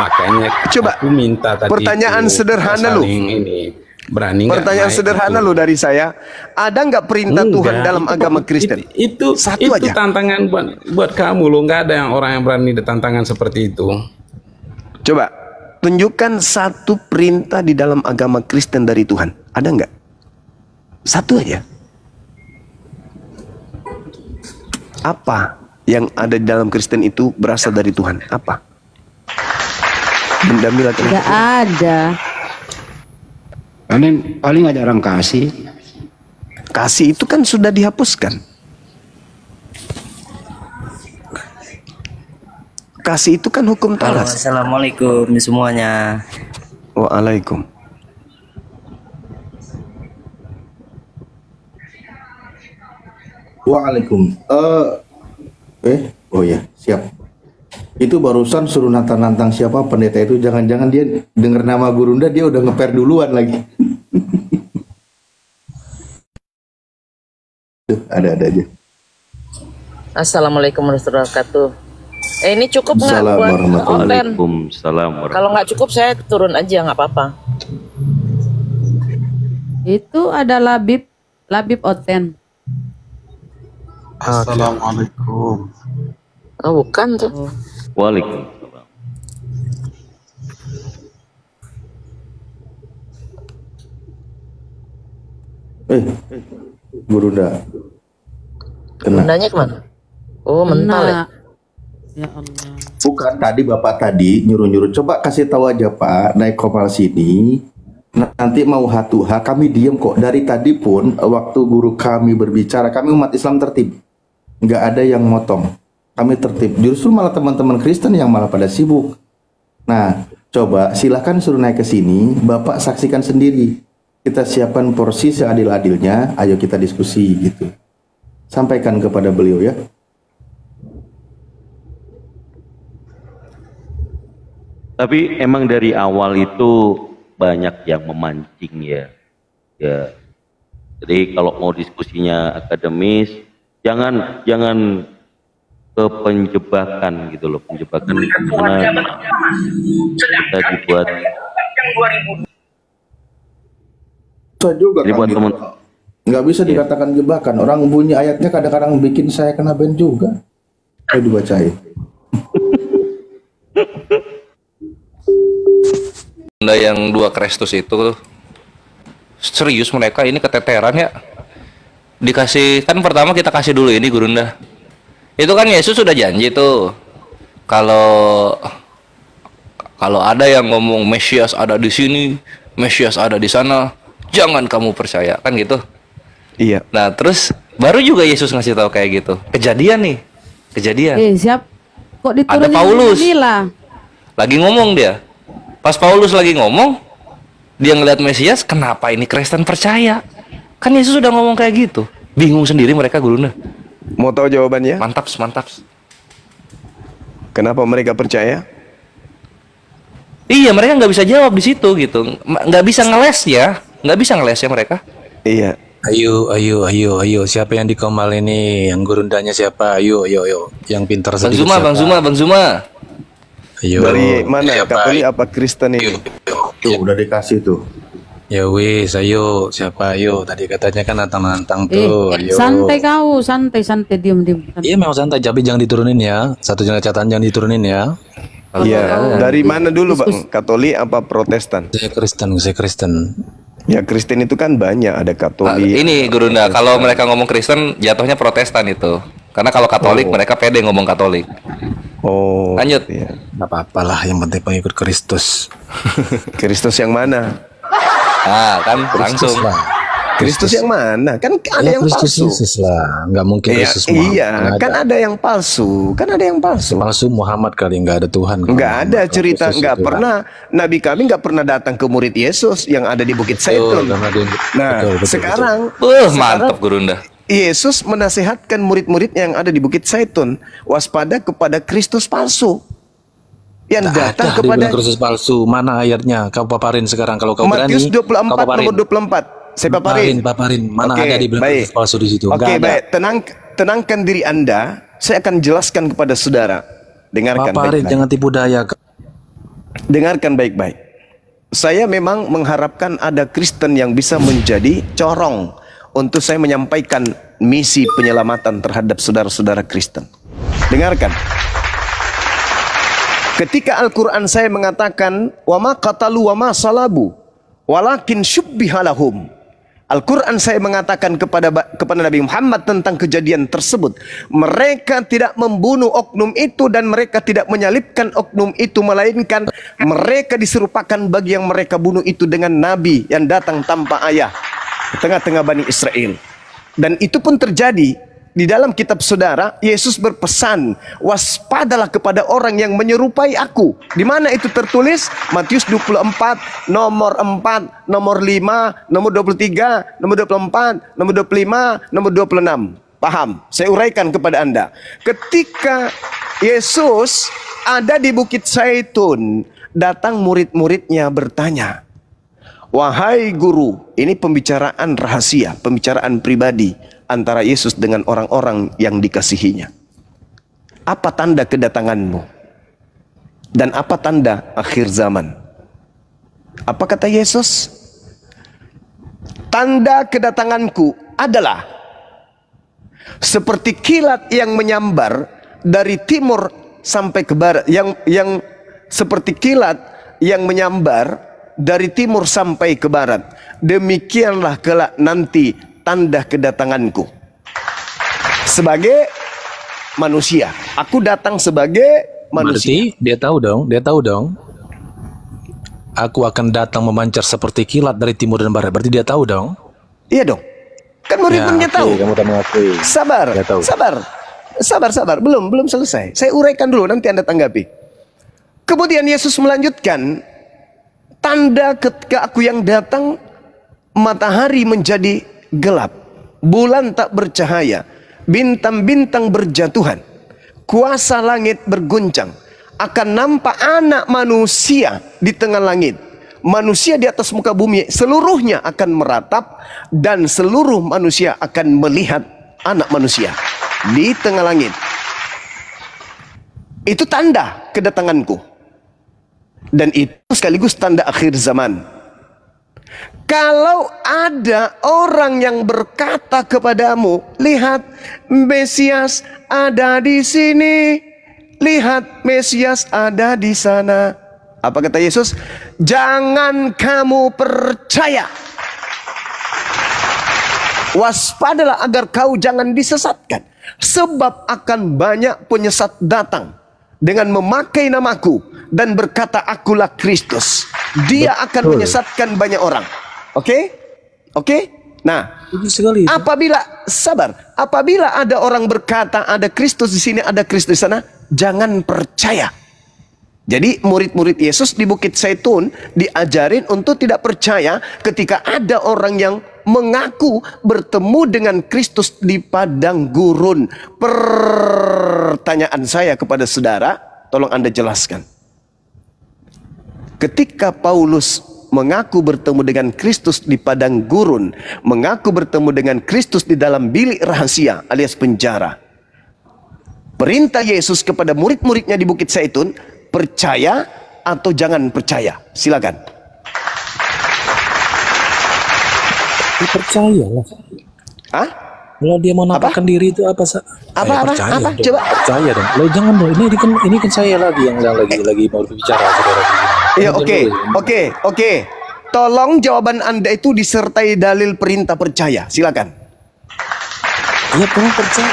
makanya coba aku minta tadi pertanyaan itu, sederhana lu. Berani pertanyaan sederhana lu dari saya, ada nggak perintah Tuhan dalam agama Kristen? Itu satu aja. Tantangan buat kamu lo, nggak ada yang orang yang berani tantangan seperti itu. Coba tunjukkan satu perintah di dalam agama Kristen dari Tuhan, ada nggak? Satu aja. Apa yang ada di dalam Kristen itu berasal dari Tuhan? Apa? Tidak ada. Paling ada orang kasih. Kasih itu kan sudah dihapuskan. Kasih itu kan hukum talas. Assalamualaikum semuanya. Waalaikum. Waalaikum. Oh ya, siap. Itu barusan suruh nantang-nantang siapa pendeta itu, jangan-jangan dia dengar nama Gurunda dia udah ngeper duluan lagi. Ada aja. Assalamualaikum warahmatullahi wabarakatuh. Ini cukup nggak buat online? Waalaikumsalam. Kalau nggak cukup saya turun aja nggak apa-apa. Itu ada Labib Oten. Assalamualaikum. Oh, bukan tuh. Waalaikumsalam. Gurunda. Gurundanya kemana? Oh, mental ya? Ya Allah. Bukan, tadi Bapak tadi nyuruh-nyuruh, coba kasih tahu aja Pak, naik kapal sini. Nanti mau hatuha, kami diem kok. Dari tadi pun waktu guru kami berbicara, kami umat Islam tertib. Nggak ada yang motong. Kami tertib. Justru malah teman-teman Kristen yang malah pada sibuk. Nah, coba silahkan suruh naik ke sini, Bapak saksikan sendiri. Kita siapkan porsi seadil-adilnya, ayo kita diskusi gitu. Sampaikan kepada beliau ya. Tapi emang dari awal itu banyak yang memancing ya. Jadi kalau mau diskusinya akademis, jangan ke penjebakan gitu loh, penjebakan karena kita dibuat. Saya juga kan nggak bisa dikatakan jebakan. Orang bunyi ayatnya kadang-kadang bikin saya kena band juga. Saya dibacain. Anda yang 2 Kristus itu tuh serius, mereka ini keteteran ya. Dikasih kan, pertama kita kasih dulu ini Gurunda. Itu kan Yesus sudah janji tuh kalau ada yang ngomong Mesias ada di sini, Mesias ada di sana, jangan kamu percaya, kan gitu. Iya. Nah terus baru juga Yesus ngasih tahu kayak gitu. Kejadian. Siap. Kok diturunin? Ada Paulus. Inilah. Lagi ngomong dia. Pas Paulus lagi ngomong, dia ngeliat Mesias, kenapa ini Kristen percaya? Kan Yesus sudah ngomong kayak gitu. Bingung sendiri mereka, Gurunda. Mau tahu jawabannya? Mantap. Kenapa mereka percaya? Iya, mereka nggak bisa jawab di situ gitu. Nggak bisa ngeles ya mereka. Iya. Ayo. Siapa yang di Komal ini? Yang Gurundanya siapa? Ayo. Yang pintar sedikit. Bang Zuma. Ayo. Dari mana? Katolik apa Kristen ini? Tuh, udah dikasih tuh. Ya wis, ayo. Siapa? Ayo. Tadi katanya kan nantang-nantang tuh. Ayo. Santai kau, santai, diem. Iya memang santai, tapi jangan diturunin ya. Satu catatan jangan diturunin ya. Iya. Dari mana dulu, Bang? Katolik apa Protestan? Saya Kristen. Ya Kristen itu kan banyak, ada Katolik. Ini Gurunda, kalau mereka ngomong Kristen jatuhnya Protestan itu. Karena kalau Katolik mereka pede ngomong Katolik. Oh, lanjut. Iya. Nggak apa-apa lah, yang penting pengikut Kristus. Kristus yang mana? Ah, kan langsung. Kristus yang mana? Kan ada Ya, yang Kristus palsu. Yesus lah, nggak mungkin Iya, Yesus Muhammad. iya, Nggak kan ada yang palsu, kan ada yang palsu. Palsu Muhammad kali, nggak ada Tuhan. Nggak ada Kalau cerita, Kristus nggak itu, pernah. Nabi kami nggak pernah datang ke murid Yesus yang ada di Bukit Zaitun. Nah, sekarang, Mantap Gurunda. Yesus menasihatkan murid-murid yang ada di Bukit Zaitun, waspada kepada Kristus palsu yang datang kepada Kristus palsu. Mana ayatnya? Kau paparin sekarang kalau kau Matius berani. 24 nomor 24. Saya paparin. Paparin. Mana Oke, ada di bilang baik. Kristus palsu di situ? Oke, Nggak ada. baik. Tenangkan diri Anda. Saya akan jelaskan kepada saudara. Dengarkan Paparin, baik-baik. jangan tipu daya. Dengarkan baik-baik. Saya memang mengharapkan ada Kristen yang bisa menjadi corong untuk saya menyampaikan misi penyelamatan terhadap saudara-saudara Kristen. Dengarkan. Ketika Al-Quran saya mengatakan wa ma qatalu wa ma salabu walakin syubbiha lahum. Al-Quran saya mengatakan kepada Nabi Muhammad tentang kejadian tersebut. Mereka tidak membunuh oknum itu dan mereka tidak menyalibkan oknum itu, melainkan mereka diserupakan bagi yang mereka bunuh itu dengan Nabi yang datang tanpa ayah di tengah-tengah Bani Israel. Dan itu pun terjadi. Di dalam kitab saudara, Yesus berpesan, waspadalah kepada orang yang menyerupai aku. Di mana itu tertulis? Matius 24, nomor 4, nomor 5, nomor 23, nomor 24, nomor 25, nomor 26. Paham? Saya uraikan kepada Anda. Ketika Yesus ada di Bukit Zaitun, datang murid-muridnya bertanya, wahai guru, ini pembicaraan rahasia, pembicaraan pribadi antara Yesus dengan orang-orang yang dikasihinya. Apa tanda kedatanganmu? Dan apa tanda akhir zaman? Apa kata Yesus? Tanda kedatanganku adalah seperti kilat yang menyambar dari timur sampai ke barat, yang seperti kilat yang menyambar dari timur sampai ke barat. Demikianlah kelak nanti tanda kedatanganku. Sebagai manusia. Aku datang sebagai manusia. Berarti dia tahu dong. Aku akan datang memancar seperti kilat dari timur dan barat. Berarti dia tahu dong. Iya dong. Kan murid-muridnya tahu. Kamu udah mengakui. Sabar. Belum selesai. Saya uraikan dulu, nanti Anda tanggapi. Kemudian Yesus melanjutkan, tanda ketika aku yang datang, matahari menjadi gelap, bulan tak bercahaya, bintang-bintang berjatuhan, kuasa langit berguncang, akan nampak anak manusia di tengah langit. Manusia di atas muka bumi seluruhnya akan meratap, dan seluruh manusia akan melihat anak manusia di tengah langit. Itu tanda kedatanganku, dan itu sekaligus tanda akhir zaman. Kalau ada orang yang berkata kepadamu, lihat Mesias ada di sini, lihat Mesias ada di sana. Apa kata Yesus? Jangan kamu percaya. Waspadalah agar kau jangan disesatkan. Sebab akan banyak penyesat datang dengan memakai namaku dan berkata akulah Kristus. Dia akan menyesatkan banyak orang. Oke? Nah, apabila ada orang berkata ada Kristus di sini, ada Kristus di sana, jangan percaya. Jadi murid-murid Yesus di Bukit Zaitun diajarin untuk tidak percaya ketika ada orang yang mengaku bertemu dengan Kristus di padang gurun. Pertanyaan saya kepada saudara, tolong Anda jelaskan. Ketika Paulus mengaku bertemu dengan Kristus di padang gurun, mengaku bertemu dengan Kristus di dalam bilik rahasia alias penjara, perintah Yesus kepada murid-muridnya di Bukit Zaitun, percaya atau jangan percaya? Silakan. Percayalah. Hah? Kalau dia mau nampakkan diri itu apa? Apa? Coba. Percaya dong. Lo jangan dong. Ini kan saya lagi yang lagi mau bicara, saudara. Ya, oke. Tolong jawaban Anda itu disertai dalil perintah percaya. Silakan. Iya, percaya.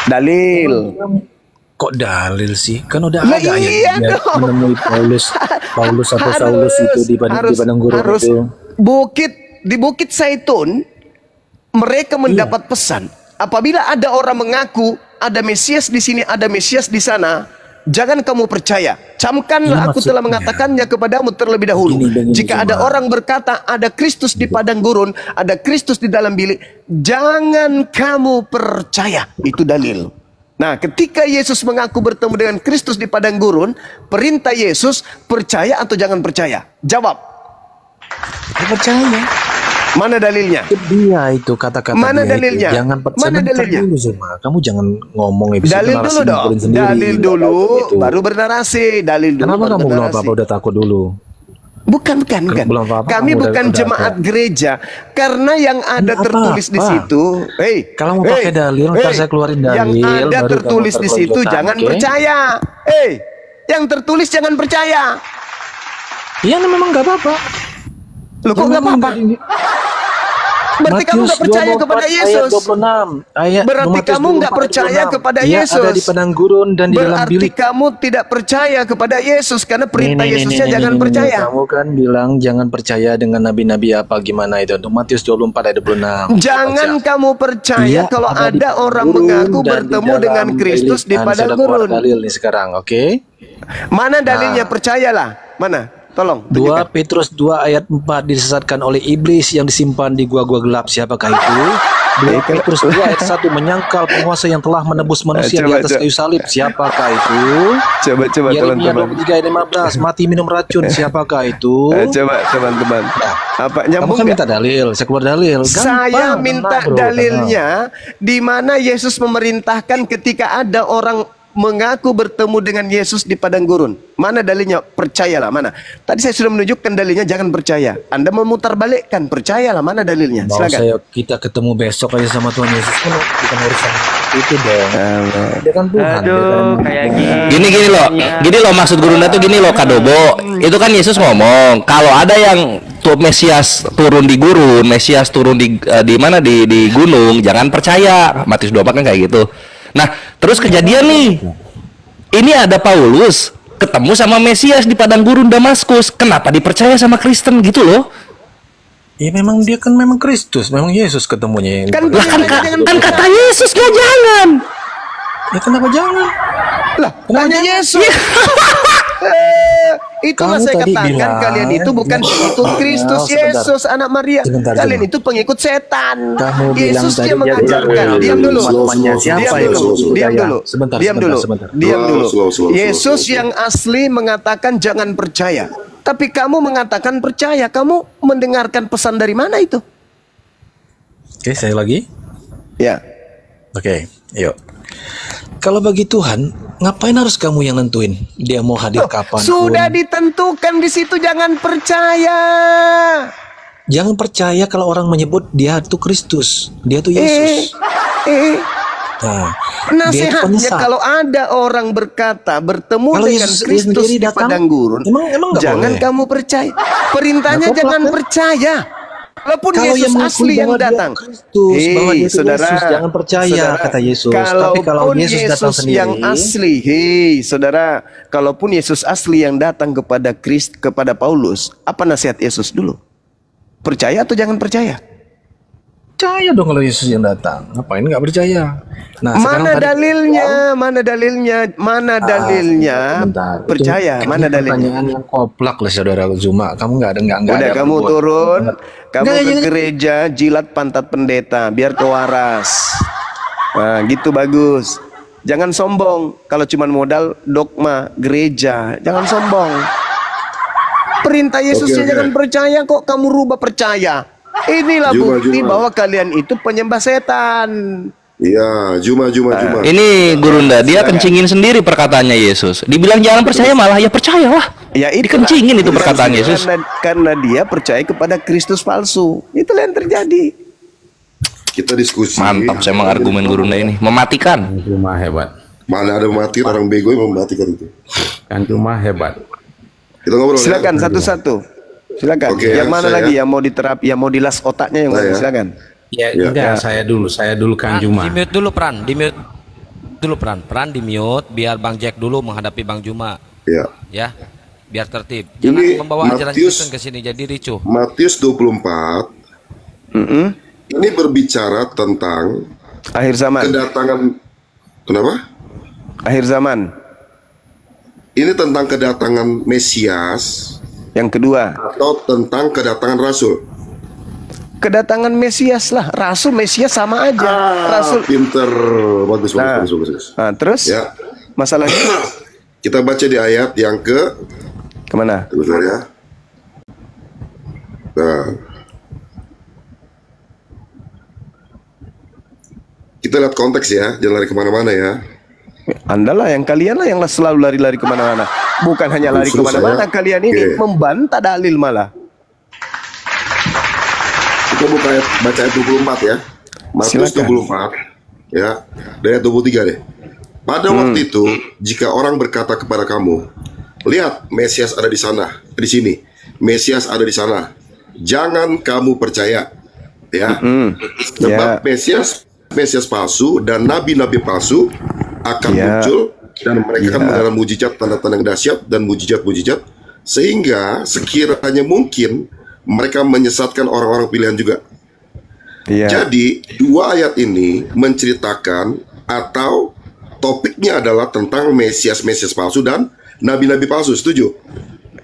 Dalil. Kok dalil sih? Kan udah Lah ada iya yang dong. menemui Paulus atau Saulus itu di padang gurun harus itu. di Bukit Zaitun mereka mendapat pesan. Apabila ada orang mengaku ada Mesias di sini, ada Mesias di sana, jangan kamu percaya. Camkanlah aku telah mengatakannya kepadamu terlebih dahulu. Jika ada orang berkata ada Kristus di padang gurun, ada Kristus di dalam bilik, jangan kamu percaya. Itu dalil. Nah, ketika Yesus mengaku bertemu dengan Kristus di padang gurun, perintah Yesus, percaya atau jangan percaya? Jawab. Percaya. Mana dalilnya? Dia itu kata-kata Mana dia dalilnya? itu. Jangan Mana dalilnya? Dulu, Zuma. Kamu jangan ngomong Dalil dulu dong. Dalil dulu, baru bernarasi. Dalil dulu. Kenapa kamu belum apa-apa udah takut dulu? Bukan. Kami bukan jemaat gereja. Karena yang ada tertulis di situ, kalau mau pakai dalil, ntar saya keluarin dalil. Yang ada baru tertulis di situ jangan percaya. Yang tertulis jangan percaya. Iya, memang nggak apa-apa. Loh, kok nggak apa-apa? Berarti kamu nggak percaya kepada Yesus. Berarti kamu nggak percaya kepada Yesus. Dia ada di padang gurun dan di dalam bilik. Berarti kamu tidak percaya kepada Yesus karena perintah Yesusnya jangan percaya. Kamu kan bilang jangan percaya dengan nabi-nabi apa gimana itu. Matius 24 ayat 26. Jangan kamu percaya kalau ada orang mengaku bertemu dengan Kristus di padang gurun. Dalil nih sekarang, oke? Mana dalilnya? Percayalah. Mana? Tolong. 2 Petrus 2 ayat 4 disesatkan oleh iblis yang disimpan di gua-gua gelap. Siapakah itu? 2 Petrus 2 ayat 1 menyangkal penguasa yang telah menebus manusia di atas kayu salib. Siapakah itu? Coba Yeremia teman-teman. 23 ayat 15 mati minum racun. Siapakah itu? Coba teman-teman. Apa nyambung? Kamu kan minta dalil, saya keluar dalil. Saya minta dalilnya di mana Yesus memerintahkan ketika ada orang mengaku bertemu dengan Yesus di padang gurun. Mana dalilnya? Percayalah. Mana? Tadi saya sudah menunjukkan dalilnya, jangan percaya. Anda memutar balikkan, percayalah. Mana dalilnya? Silakan. Kita ketemu besok aja sama Tuhan Yesus. Kita urusan itu dong. Dia kan Tuhan. Kayak Gini loh maksud Gurunda tuh gini loh, Kadobo. Itu kan Yesus ngomong kalau ada yang tuh Mesias turun di gurun, Mesias turun di mana di gunung, jangan percaya. Matius 24 kan kayak gitu. Nah, terus kejadian nih. Ini ada Paulus ketemu sama Mesias di padang gurun Damaskus. Kenapa dipercaya sama Kristen gitu loh? Ya memang dia kan memang Kristus, memang Yesus ketemunya. Kan kata Yesus ya jangan. Ya kenapa jangan? Lah, tanya Yesus. Itulah saya katakan kalian itu bukan pengikut Kristus Yesus anak Maria. Kalian itu pengikut setan. Yesus yang mengajarkan. Diam dulu. Yesus yang asli mengatakan jangan percaya. Tapi kamu mengatakan percaya. Kamu mendengarkan pesan dari mana itu? Oke, saya lagi. Ya. Oke, yuk. Kalau bagi Tuhan, ngapain harus kamu yang nentuin dia mau hadir kapan? Sudah ditentukan di situ, jangan percaya. Jangan percaya kalau orang menyebut dia itu Kristus, dia itu Yesus. Nah, nasihatnya kalau ada orang berkata bertemu kalau dengan Kristus di padang gurun, jangan kamu percaya. Perintahnya jangan percaya. Walaupun kalau Yesus asli yang datang, saudara, Yesus, jangan percaya kata Yesus. Tapi kalau Yesus datang sendiri, yang asli, saudara, kalaupun Yesus asli yang datang kepada Paulus, apa nasihat Yesus dulu? Percaya atau jangan percaya? Percaya dong kalau Yesus yang datang. Ngapain nggak percaya? Nah, mana dalilnya? Mana dalilnya? Percaya? Mana dalilnya? Pertanyaan yang koplak lah saudara Zuma. Kamu nggak ada. Udah kamu turun, kamu ke gereja, jilat pantat pendeta, biar kewaras. Nah, gitu bagus. Jangan sombong. Kalau cuma modal dogma gereja, jangan sombong. Perintah Yesusnya jangan percaya kok kamu rubah percaya. Inilah bukti bahwa kalian itu penyembah setan. Iya, Juma. Ini Gurunda, dia kencingin sendiri perkataannya Yesus. Dibilang jangan percaya malah ya percayalah. Ya itu dikencingin itu perkataan Yesus. Karena dia percaya kepada Kristus palsu. Itulah yang terjadi. Kita diskusi. Mantap, saya emang argumen Gurunda ini mematikan. Cuma hebat. Mana ada mati orang bego yang mematikan itu. Kan cuma hebat. Kita ngobrol. Silakan satu-satu. Silakan. Oke, yang mana lagi yang mau diterapi, yang mau dilas otaknya yang mana? Silakan. Ya, enggak, saya dulu kan Juma. Di mute dulu Pran, di mute. dulu peran di mute biar Bang Jack dulu menghadapi Bang Juma. Ya. Ya. Biar tertib. Jangan Ini membawa ajaran Matius, Kristen ke sini jadi ricuh. Matius 24. Ini berbicara tentang akhir zaman. Kedatangan kenapa? Akhir zaman. Ini tentang kedatangan Mesias. Yang kedua. Atau tentang kedatangan Rasul. Kedatangan Mesias lah. Rasul Mesias sama aja. Rasul. Pinter. Bagus. Nah, terus? Ya. Masalahnya? Kita baca di ayat yang kemana? Bentar ya. Nah. Kita lihat konteks ya, jangan lari kemana-mana ya. Anda lah yang kalian lah yang selalu lari-lari kemana-mana. Bukan hanya lari kemana-mana, kalian ini membantah dalil malah. Kita baca ayat 24 ya. Matius 24 ya. Dari ayat 23 deh. Pada waktu itu, jika orang berkata kepada kamu, lihat Mesias ada di sana, di sini. Mesias ada di sana. Jangan kamu percaya, ya. Sebab Mesias palsu dan nabi-nabi palsu akan muncul dan mereka akan mengadakan mujizat, tanda-tanda yang dahsyat dan mujizat-mujizat, sehingga sekiranya mungkin mereka menyesatkan orang-orang pilihan juga. Jadi dua ayat ini menceritakan atau topiknya adalah tentang Mesias palsu dan nabi-nabi palsu. Setuju?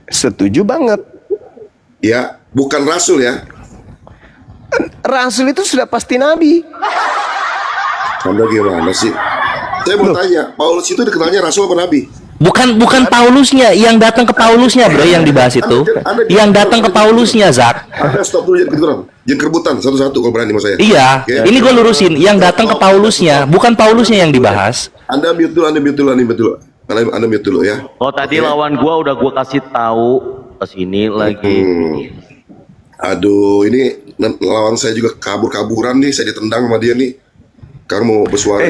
Setuju banget. Ya, bukan rasul ya. Rasul itu sudah pasti nabi. Anda gimana sih? Saya mau tanya, Paulus itu dikenalnya rasul apa nabi? Bukan Paulusnya, yang datang ke Paulusnya, bro, yang dibahas itu. Yang datang ke Paulusnya, Zak. Anda stop dulu, jangan kerebutan satu-satu kalau berani sama saya. Iya, ini gue lurusin. Yang datang ke Paulusnya, bukan Paulusnya yang dibahas. Anda mute dulu ya. Oh, tadi lawan gua udah gua kasih tahu ke sini lagi. Aduh, ini lawan saya juga kabur-kaburan nih, saya ditendang sama dia nih. Kamu mau bersuara.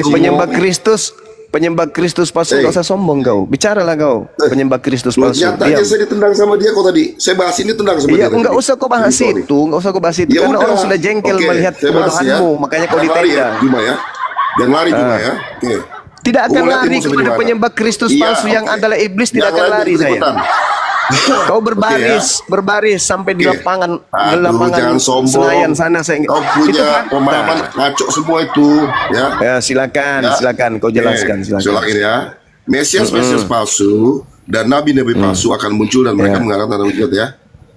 Penyembah Kristus palsu, gak usah sombong kau. Bicaralah kau, penyembah Kristus palsu. Nyatanya saya ditendang sama dia kok tadi. Saya bahas ini tendang sama dia. Iya, enggak usah kau bahas itu, karena orang sudah jengkel melihat kebodohanmu, makanya kau ditendang. Juma ya. Jangan lari Juma ya. Tidak akan lari kepada penyembah Kristus palsu yang adalah iblis, tidak akan lari saya. Kau berbaris sampai di lapangan Senayan sana saya. Kau punya pemahaman ngaco semua itu, ya. Ya, silakan kau jelaskan, silakan ya. Mesias palsu dan nabi-nabi palsu akan muncul dan mereka mengadakan tanda mujizat ya.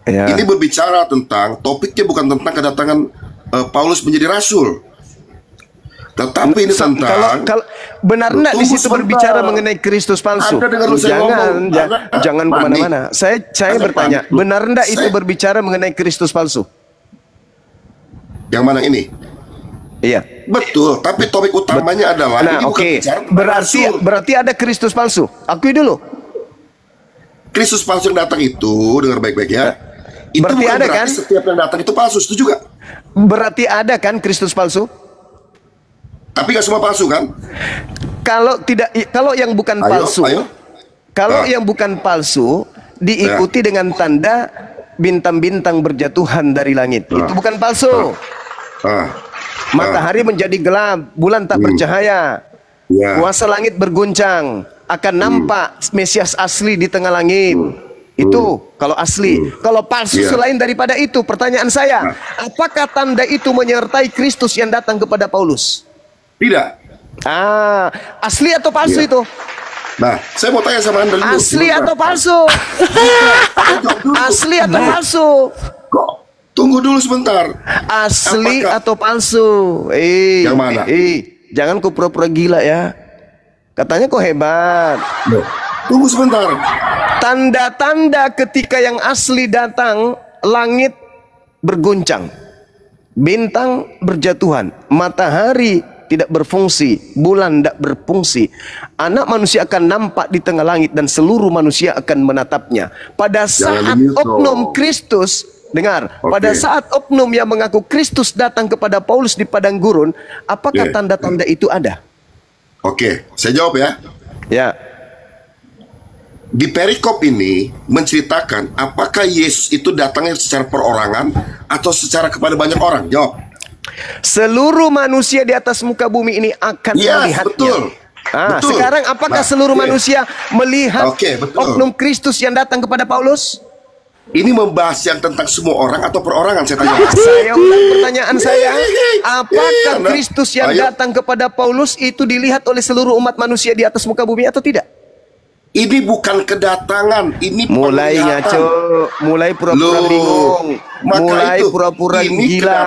Ini berbicara tentang topiknya bukan tentang kedatangan Paulus menjadi rasul. Tetapi ini tentang kalau benar enggak di situ berbicara mengenai Kristus palsu? Jangan kemana-mana. Saya bertanya, benar enggak itu berbicara mengenai Kristus palsu? Yang mana ini? Iya. Betul, tapi topik utamanya adalah ini bukan berarti ada Kristus palsu. Akui dulu. Kristus palsu yang datang itu, dengar baik-baik ya. Itu berarti bukan ada berarti kan? Setiap yang datang itu palsu, setuju gak? Berarti ada kan Kristus palsu? Tapi gak semua palsu kan? Kalau yang bukan palsu, yang bukan palsu diikuti dengan tanda bintang-bintang berjatuhan dari langit, itu bukan palsu. Matahari menjadi gelap, bulan tak bercahaya, kuasa langit berguncang, akan nampak Mesias asli di tengah langit. Itu kalau asli. Kalau palsu selain daripada itu, pertanyaan saya, apakah tanda itu menyertai Kristus yang datang kepada Paulus? Tidak. Asli atau palsu itu? Nah, saya mau tanya sama Anda dulu. Asli atau palsu? Asli atau palsu? Kok? Tunggu dulu sebentar. Asli atau palsu? Yang mana? Jangan kau pura-pura gila ya. Katanya kau hebat. Tunggu sebentar. Tanda-tanda ketika yang asli datang, langit berguncang, bintang berjatuhan, matahari tidak berfungsi, bulan tidak berfungsi, anak manusia akan nampak di tengah langit dan seluruh manusia akan menatapnya. Pada saat oknum Kristus, dengar, pada saat oknum yang mengaku Kristus datang kepada Paulus di padang gurun, apakah tanda-tanda itu ada? Saya jawab ya. Ya. Di perikop ini menceritakan apakah Yesus itu datangnya secara perorangan atau secara kepada banyak orang? Jawab. Seluruh manusia di atas muka bumi ini akan melihatnya. Betul. Betul. Sekarang apakah seluruh manusia melihat oknum Kristus yang datang kepada Paulus? Ini membahas yang tentang semua orang atau perorangan, saya tanya. Saya ulang pertanyaan saya. Apakah Kristus yang datang kepada Paulus itu dilihat oleh seluruh umat manusia di atas muka bumi atau tidak? Ini bukan kedatangan, ini mulai ngaco, mulai pura-pura bingung, mulai pura-pura gila,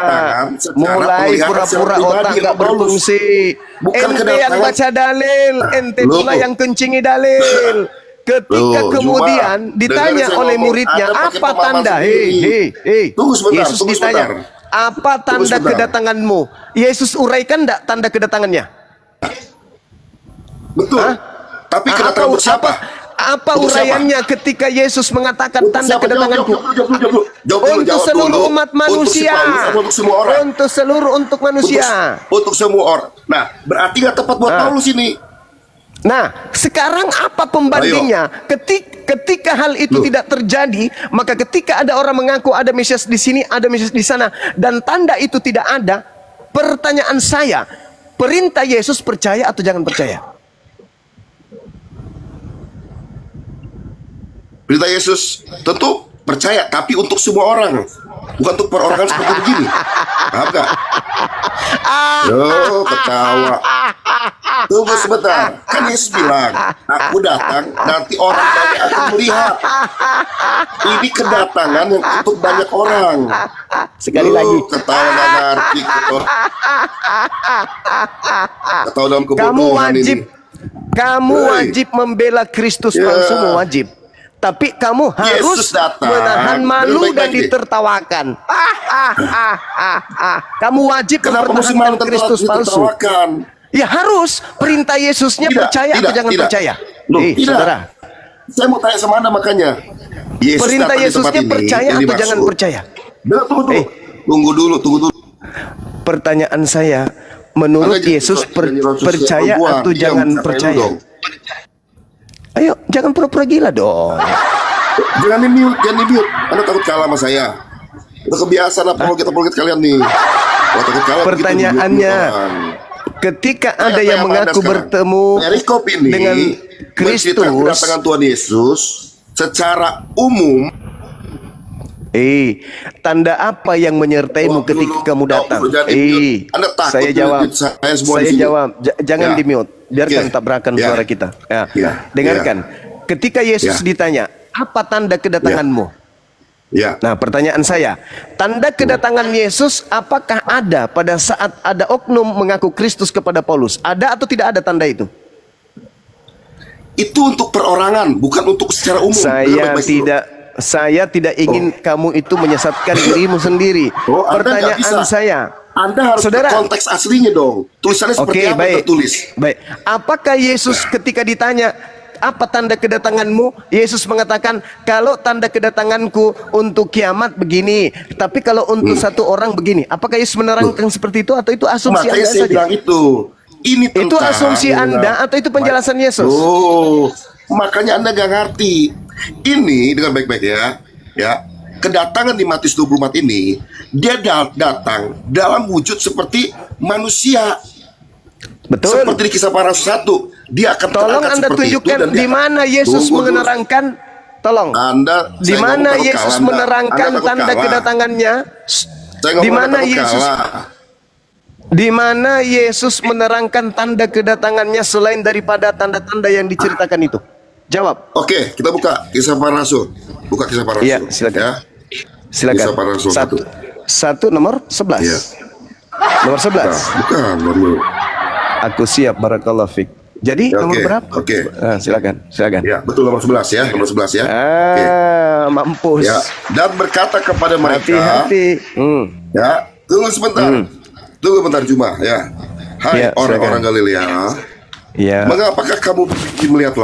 mulai pura-pura otak nggak berfungsi. Ente yang baca dalil, ente pula yang kencingi dalil. Ketika kemudian ditanya oleh muridnya, apa tanda? Yesus ditanya, apa tanda kedatanganmu? Yesus uraikan enggak tanda kedatangannya? Betul. Tapi kedatangan siapa? Apa uraiannya ketika Yesus mengatakan tanda kedatanganku? Untuk seluruh umat manusia. Untuk semua orang. Untuk seluruh untuk manusia. Untuk semua orang. Nah, berarti nggak tepat buat Paulus ini. Nah, sekarang apa pembandingnya? Ketika hal itu tidak terjadi, maka ketika ada orang mengaku ada Mesias di sini, ada Mesias di sana, dan tanda itu tidak ada, pertanyaan saya, perintah Yesus percaya atau jangan percaya? Perintah Yesus tentu percaya, tapi untuk semua orang, bukan untuk perorangan seperti begini. Paham gak? Yo, ketawa. Tunggu sebentar. Kan Yesus bilang, aku datang, nanti orang banyak akan melihat. Ini kedatangan yang untuk banyak orang. Sekali lagi. Ketawa gak ngerti. Ketawa dalam kebodohan ini. Kamu wajib membela Kristus palsu, wajib. Tapi kamu harus menahan malu dan ditertawakan. Kamu wajib mempertahankan Kristus palsu. Ya harus. Perintah Yesusnya percaya atau jangan percaya? Saudara, saya mau tanya sama Anda makanya. Perintah Yesusnya percaya atau jangan percaya? Tunggu dulu. Pertanyaan saya, menurut Yesus percaya atau jangan percaya? Ayo, jangan pura-pura gila dong. Jangan di-mute. Anda takut kalah sama saya. Udah kebiasaan apologet kalian nih. Pertanyaannya, ketika ada yang mengaku bertemu dengan Kristus, kedatangan Tuhan Yesus secara umum, tanda apa yang menyertaimu ketika kamu datang? Saya jawab. Jangan di-mute. Biarkan tabrakan suara kita. Dengarkan. Ketika Yesus ditanya, apa tanda kedatanganmu? Nah, pertanyaan saya, tanda kedatangan Yesus apakah ada pada saat ada oknum mengaku Kristus kepada Paulus? Ada atau tidak ada tanda itu? Itu untuk perorangan, bukan untuk secara umum. Saya tidak ingin kamu itu menyesatkan dirimu sendiri. Pertanyaan saya, Anda harus konteks aslinya dong. Tulisannya seperti apa tertulis. Baik. Apakah Yesus ketika ditanya, apa tanda kedatanganmu? Yesus mengatakan, kalau tanda kedatanganku untuk kiamat begini, tapi kalau untuk satu orang begini. Apakah Yesus menerangkan seperti itu atau itu asumsi Anda saja? Bilang itu asumsi Anda atau itu penjelasan Yesus? Makanya Anda gak ngerti. Ini dengan baik-baik ya. Kedatangan di Matius 24 ini, dia datang dalam wujud seperti manusia. Betul. Seperti di Kisah Para Rasul 1, dia akan tolong Anda tunjukkan di mana Yesus menerangkan. Tolong. Di mana Yesus menerangkan tanda kedatangannya? Di mana Yesus menerangkan tanda kedatangannya selain daripada tanda-tanda yang diceritakan itu? Jawab. Oke, kita buka Kisah Para Rasul. Buka Kisah Para Rasul. Iya, silakan. Silakan. Kisah Para Rasul 1 nomor 11. Iya. Nomor 11. Bukan, nomor. Aku siap, barakallahu fik. Jadi nomor berapa? Oke. Silakan. Ya, betul nomor 11 ya, nomor 11 ya. Mampus. Ya, dan berkata kepada mereka, hati-hati. Ya, tunggu sebentar. Tunggu bentar Juma ya. Hai orang-orang Galilea. Mengapakah kamu melihat ke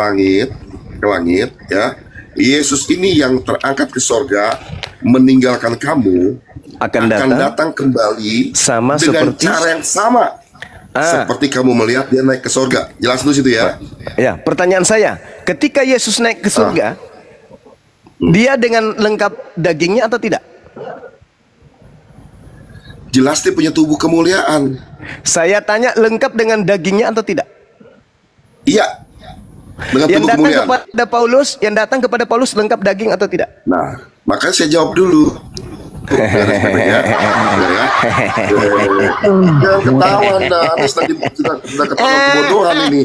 langit ya? Yesus ini yang terangkat ke sorga meninggalkan kamu akan datang kembali sama dengan seperti cara yang sama seperti kamu melihat dia naik ke sorga. Jelas dulu situ ya. Ya, pertanyaan saya, ketika Yesus naik ke surga, dia dengan lengkap dagingnya atau tidak? Jelas dia punya tubuh kemuliaan. Saya tanya, lengkap dengan dagingnya atau tidak? Iya. Dengan Yang tubuh datang kemuliaan. kepada Paulus lengkap daging atau tidak? Nah, makanya saya jawab dulu. Jangan ketawa Anda sudah ketawa kebodohan ini.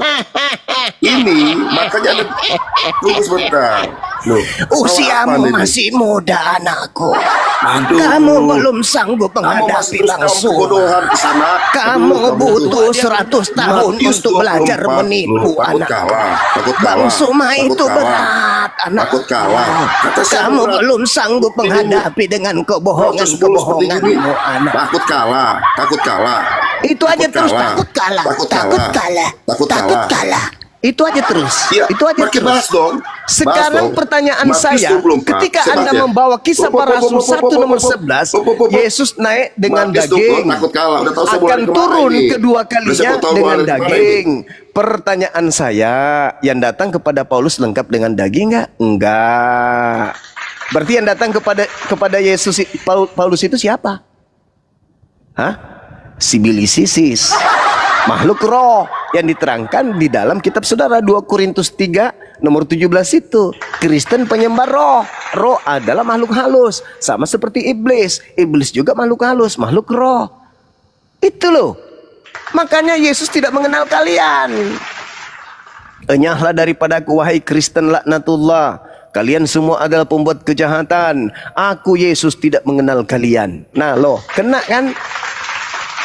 Ini makanya Anda tunggu sebentar. Loh, Usiamu masih muda anakku. Aduh. Kamu belum sanggup menghadapi langsung. Kamu butuh 100 tahun untuk belajar menipu anakku. Bang Suma itu berat anakku. Kamu belum sanggup menghadapi dengan kebohongan-kebohonganmu anak. Takut kalah. Itu aja terus takut kalah. Itu aja terus. Itu aja terus. Bahas dong. Sekarang pertanyaan saya, ketika Anda membawa kisah para rasul 1 nomor 11, Yesus naik dengan daging, akan turun kedua kalinya dengan daging. Pertanyaan saya, yang datang kepada Paulus lengkap dengan daging nggak? Enggak. Berarti yang datang kepada Yesus Paulus itu siapa? Hah? Sibilisisis. Makhluk roh yang diterangkan di dalam kitab saudara 2 Korintus 3 nomor 17 itu. Kristen penyembah roh. Roh adalah makhluk halus, sama seperti iblis. Iblis juga makhluk halus, makhluk roh. Itu loh. Makanya Yesus tidak mengenal kalian. Enyahlah daripada aku wahai Kristen laknatullah. Kalian semua adalah pembuat kejahatan. Aku Yesus tidak mengenal kalian. Nah loh, kena kan?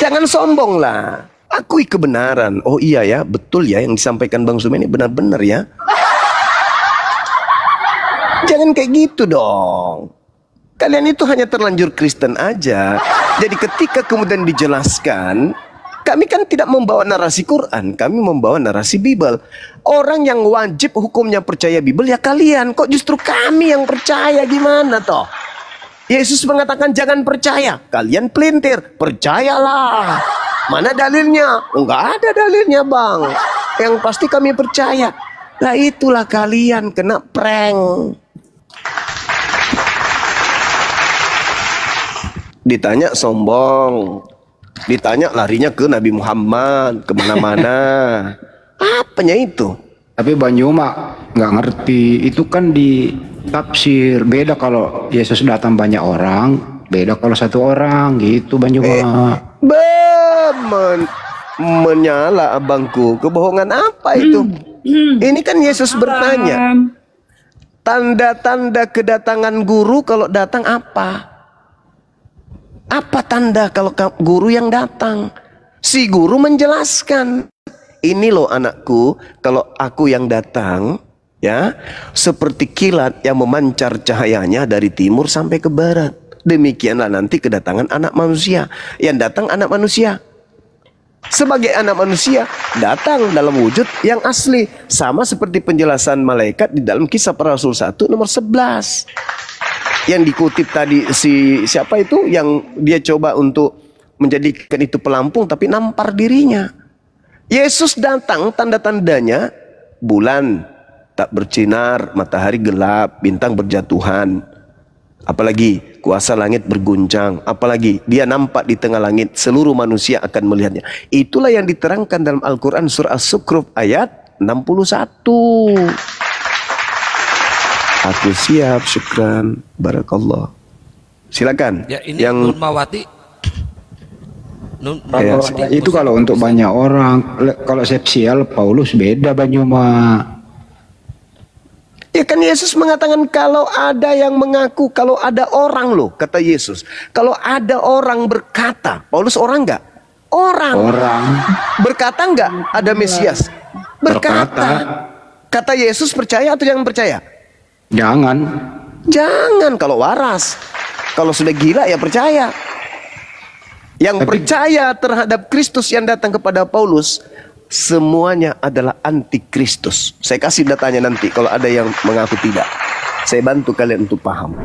Jangan sombong lah. Akui kebenaran. Oh iya ya, betul ya yang disampaikan Bang Suma ini benar-benar ya. Jangan kayak gitu dong. Kalian itu hanya terlanjur Kristen aja. Jadi ketika kemudian dijelaskan, kami kan tidak membawa narasi Quran, kami membawa narasi Bible. Orang yang wajib hukumnya percaya Bible ya kalian. Kok justru kami yang percaya, gimana toh? Yesus mengatakan jangan percaya. Kalian pelintir, percayalah. Mana dalilnya? Enggak ada dalilnya bang. Yang pasti kami percaya. Lah itulah kalian kena prank. Ditanya sombong. Ditanya larinya ke Nabi Muhammad. Kemana-mana. Apanya itu? Tapi Bang Yuma nggak ngerti. Itu kan di tafsir. Beda kalau Yesus datang banyak orang. Beda kalau satu orang gitu Bang Yuma. Menyala abangku. Kebohongan apa itu? Ini kan Yesus bertanya. Tanda-tanda kedatangan guru kalau datang apa? Apa tanda kalau guru yang datang? Si guru menjelaskan. Ini loh anakku, kalau aku yang datang, ya, seperti kilat yang memancar cahayanya dari timur sampai ke barat. Demikianlah nanti kedatangan anak manusia. Yang datang anak manusia. Sebagai anak manusia datang dalam wujud yang asli, sama seperti penjelasan malaikat di dalam kisah para rasul 1 nomor 11 yang dikutip tadi. Siapa itu yang dia coba untuk menjadikan itu pelampung tapi nampar dirinya. Yesus datang, tanda-tandanya bulan tak bersinar, matahari gelap, bintang berjatuhan. Apalagi kuasa langit berguncang. Apalagi dia nampak di tengah langit, seluruh manusia akan melihatnya. Itulah yang diterangkan dalam Al-Quran surah As-Zukhruf ayat 61. Aku siap, syukran, barakallah. Silakan. Ya ini yang Nun Mawati. Itu kalau untuk banyak orang. Kalau sepsial Paulus beda Bang Yuma. Ya kan Yesus mengatakan kalau ada yang mengaku, kalau ada orang loh, kata Yesus. Kalau ada orang berkata, Paulus orang enggak? Orang. Berkata enggak ada Mesias? Berkata. Kata Yesus percaya atau jangan percaya? Jangan. Jangan kalau waras. Kalau sudah gila ya percaya. Yang percaya terhadap Kristus yang datang kepada Paulus, semuanya adalah antikristus. Saya kasih datanya nanti kalau ada yang mengaku tidak. Saya bantu kalian untuk paham.